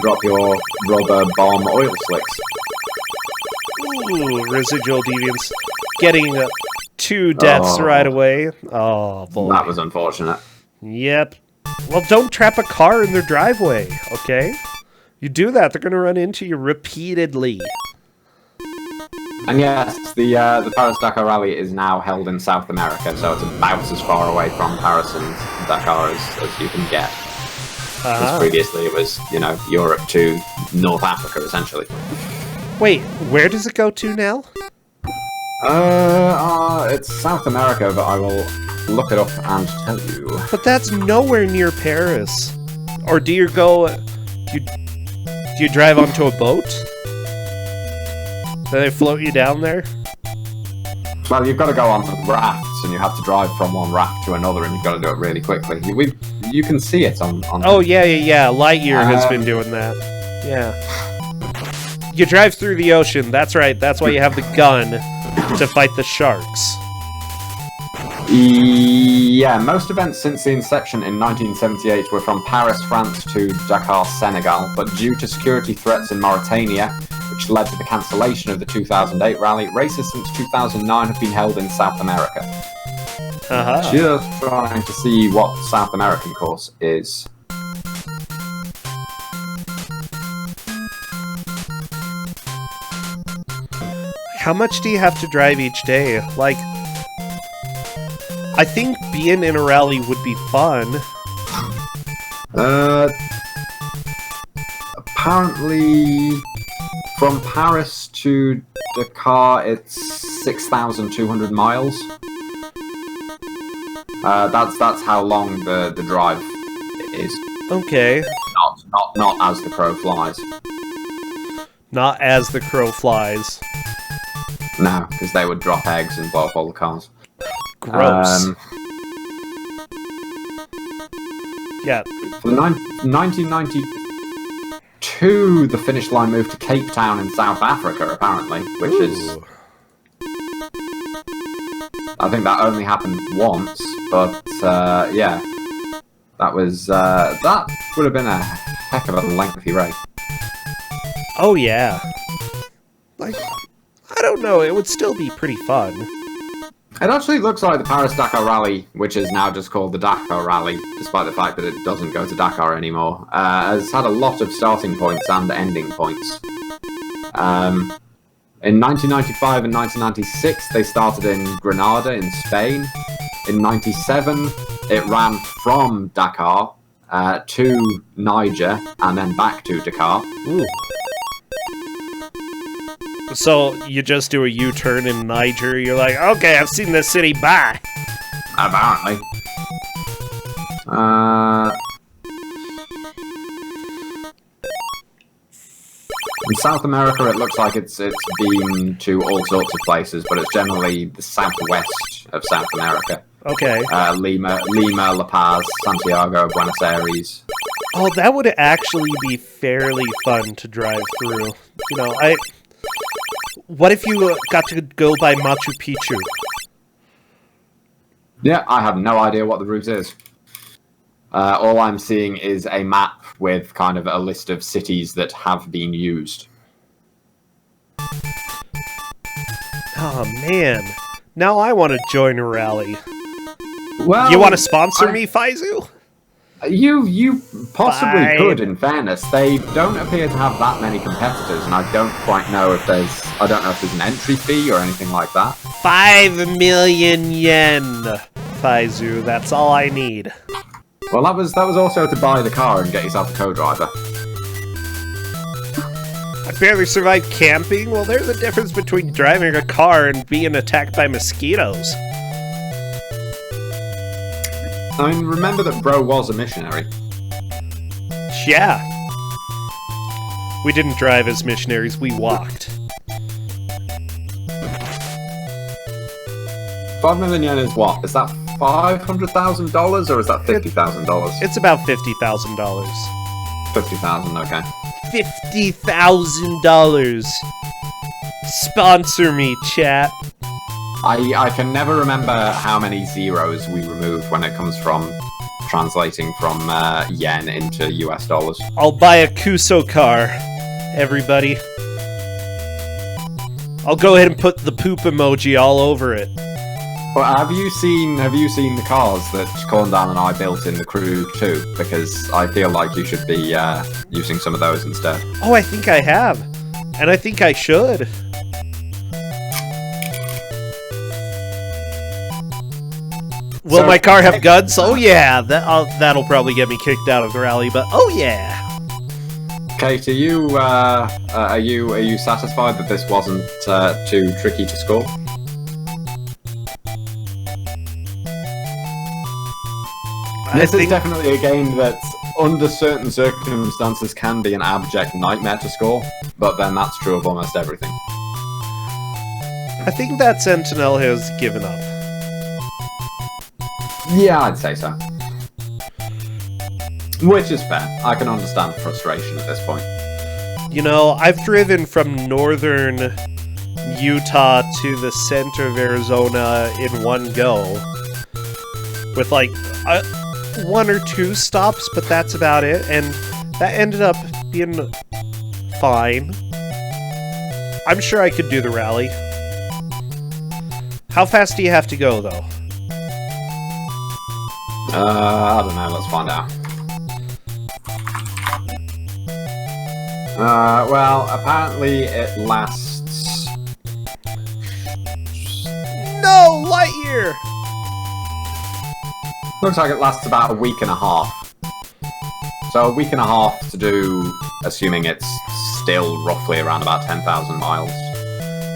drop your rubber bomb oil slicks. Ooh, Residual Deviants getting 2 deaths right away. Oh boy, that was unfortunate. Yep. Well, don't trap a car in their driveway, okay? You do that, they're gonna run into you repeatedly. And yes, the Paris-Dakar Rally is now held in South America, so it's about as far away from Paris and Dakar as you can get. Because previously it was, Europe to North Africa, essentially. Wait, where does it go to now? It's South America, but I will look it up and tell you. But that's nowhere near Paris. Or do you go... Do you drive onto a boat? Do they float you down there? Well, you've got to go on rafts, and you have to drive from one raft to another, and you've got to do it really quickly. You can see it on oh, yeah. Lightyear has been doing that. Yeah. You drive through the ocean, that's right. That's why you have the gun to fight the sharks. Yeah, most events since the inception in 1978 were from Paris, France to Dakar, Senegal, but due to security threats in Mauritania, which led to the cancellation of the 2008 rally, races since 2009 have been held in South America. Just trying to see what South American course is. How much do you have to drive each day? Like, I think being in a rally would be fun. Apparently, from Paris to Dakar, it's 6,200 miles. That's how long the drive is. Okay. Not as the crow flies. Not as the crow flies. No, because they would drop eggs and blow up all the cars. Gross. Yeah. For 1992, the finish line moved to Cape Town in South Africa, apparently, which is... I think that only happened once, but, yeah. That was, that would have been a heck of a lengthy race. Oh, yeah. Like, I don't know, it would still be pretty fun. It actually looks like the Paris-Dakar Rally, which is now just called the Dakar Rally, despite the fact that it doesn't go to Dakar anymore, has had a lot of starting points and ending points. In 1995 and 1996, they started in Granada in Spain. In 97, it ran from Dakar to Niger, and then back to Dakar. Ooh. So, you just do a U-turn in Niger, you're like, okay, I've seen this city, bye! Apparently. In South America, it looks like it's been to all sorts of places, but it's generally the southwest of South America. Okay. Lima, La Paz, Santiago, Buenos Aires. Oh, that would actually be fairly fun to drive through. You know, what if you got to go by Machu Picchu? Yeah, I have no idea what the route is. All I'm seeing is a map with kind of a list of cities that have been used. Oh, man. Now I want to join a rally. Well, You want to sponsor me, Faizu? You possibly Fine. could, in fairness. They don't appear to have that many competitors, and I don't quite know if there's an entry fee or anything like that. 5 million yen, Faizu. That's all I need. Well, that was also to buy the car and get yourself a co-driver. I barely survived camping? Well, there's a difference between driving a car and being attacked by mosquitoes. I mean, remember that Bro was a missionary. Yeah. We didn't drive as missionaries, we walked. 5 million yen is what? Is that $500,000 or is that $50,000? It's about $50,000. 50,000, okay. $50,000. Sponsor me, chat. I can never remember how many zeros we removed when it comes from translating from yen into US dollars. I'll buy a Kuso car, everybody. I'll go ahead and put the poop emoji all over it. Well, have you seen the cars that Corndan and I built in the crew too? Because I feel like you should be using some of those instead. Oh, I think I have. And I think I should. Will So- my car have guns? Oh yeah, that'll probably get me kicked out of the rally, but oh yeah. Kate, are you satisfied that this wasn't too tricky to score? This is definitely a game that, under certain circumstances, can be an abject nightmare to score, but then that's true of almost everything. I think that Sentinel has given up. Yeah, I'd say so. Which is fair. I can understand frustration at this point. You know, I've driven from northern Utah to the center of Arizona in one go. With like 1 or 2 stops, but that's about it. And that ended up being fine. I'm sure I could do the rally. How fast do you have to go, though? I don't know, let's find out. Well, apparently it lasts... No! Lightyear! Looks like it lasts about a week and a half. So a week and a half to do, assuming it's still roughly around about 10,000 miles.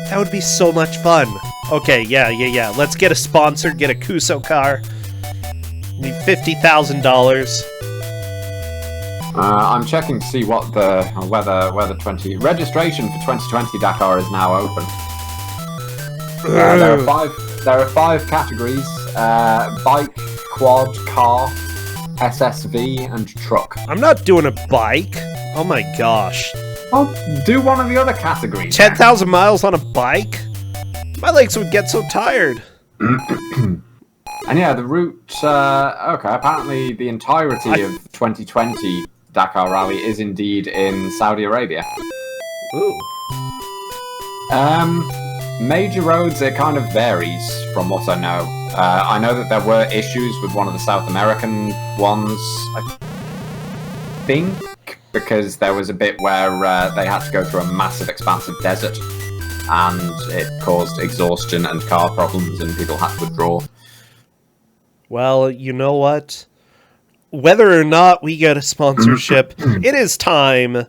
That would be so much fun. Okay, yeah. Let's get a sponsor, get a Kuso car. Need $50,000. I'm checking to see what whether registration for 2020 Dakar is now open. There are 5 categories: bike, quad, car, SSV, and truck. I'm not doing a bike. Oh my gosh. Well, do one of the other categories. 10,000 miles on a bike? My legs would get so tired. And yeah, the route, okay, apparently the entirety of 2020 Dakar Rally is indeed in Saudi Arabia. Ooh. Major roads, it kind of varies from what I know. I know that there were issues with one of the South American ones, I think, because there was a bit where they had to go through a massive expansive desert, and it caused exhaustion and car problems, and people had to withdraw. Well, you know what? Whether or not we get a sponsorship, it is time.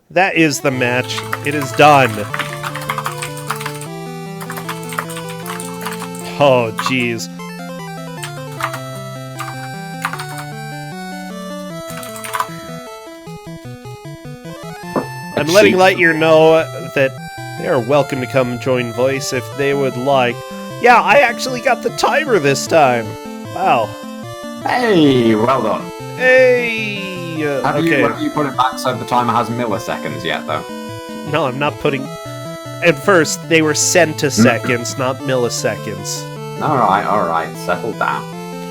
That is the match. It is done. Oh, jeez. I'm letting Cheat. Lightyear know that they are welcome to come join Voice if they would like. Yeah, I actually got the timer this time. Wow. Hey, well done. Hey! Have Okay. you put it back so the timer has milliseconds yet, though? No, I'm not putting... At first, they were centiseconds, not milliseconds. Alright, settle down.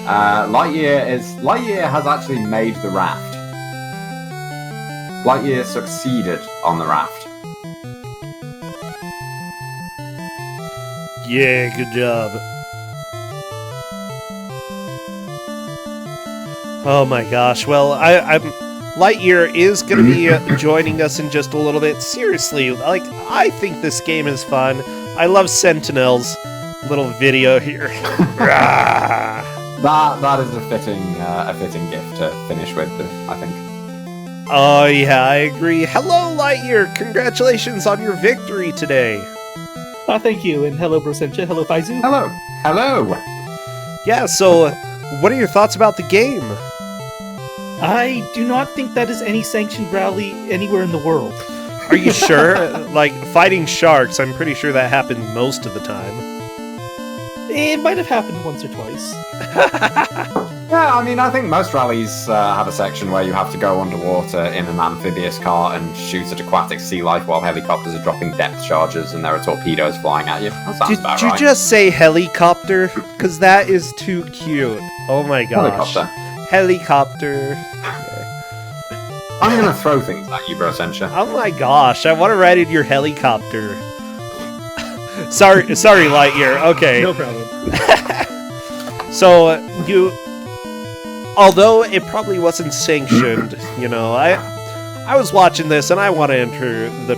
Lightyear has actually made the raft. Lightyear succeeded on the raft. Yeah, good job. Oh my gosh. Well, I'm Lightyear is going to be joining us in just a little bit. Seriously, like, I think this game is fun. I love Sentinel's little video here. That is a fitting gift to finish with, I think. Oh yeah, I agree. Hello, Lightyear. Congratulations on your victory today. Thank you, and hello, Brosencha. Hello, Faizu. Hello. Yeah, so what are your thoughts about the game? I do not think that is any sanctioned rally anywhere in the world. Are you sure? Like, fighting sharks, I'm pretty sure that happened most of the time. It might have happened once or twice. Yeah, I mean, I think most rallies have a section where you have to go underwater in an amphibious car and shoot at aquatic sea life while helicopters are dropping depth charges and there are torpedoes flying at you. That sounds about Did you right. just say helicopter? Because that is too cute. Oh my gosh. Helicopter. I'm gonna throw things at you, Brosencha. Oh my gosh, I want to ride in your helicopter. sorry, Lightyear. Okay. No problem. So, although it probably wasn't sanctioned, you know, I was watching this and I want to enter the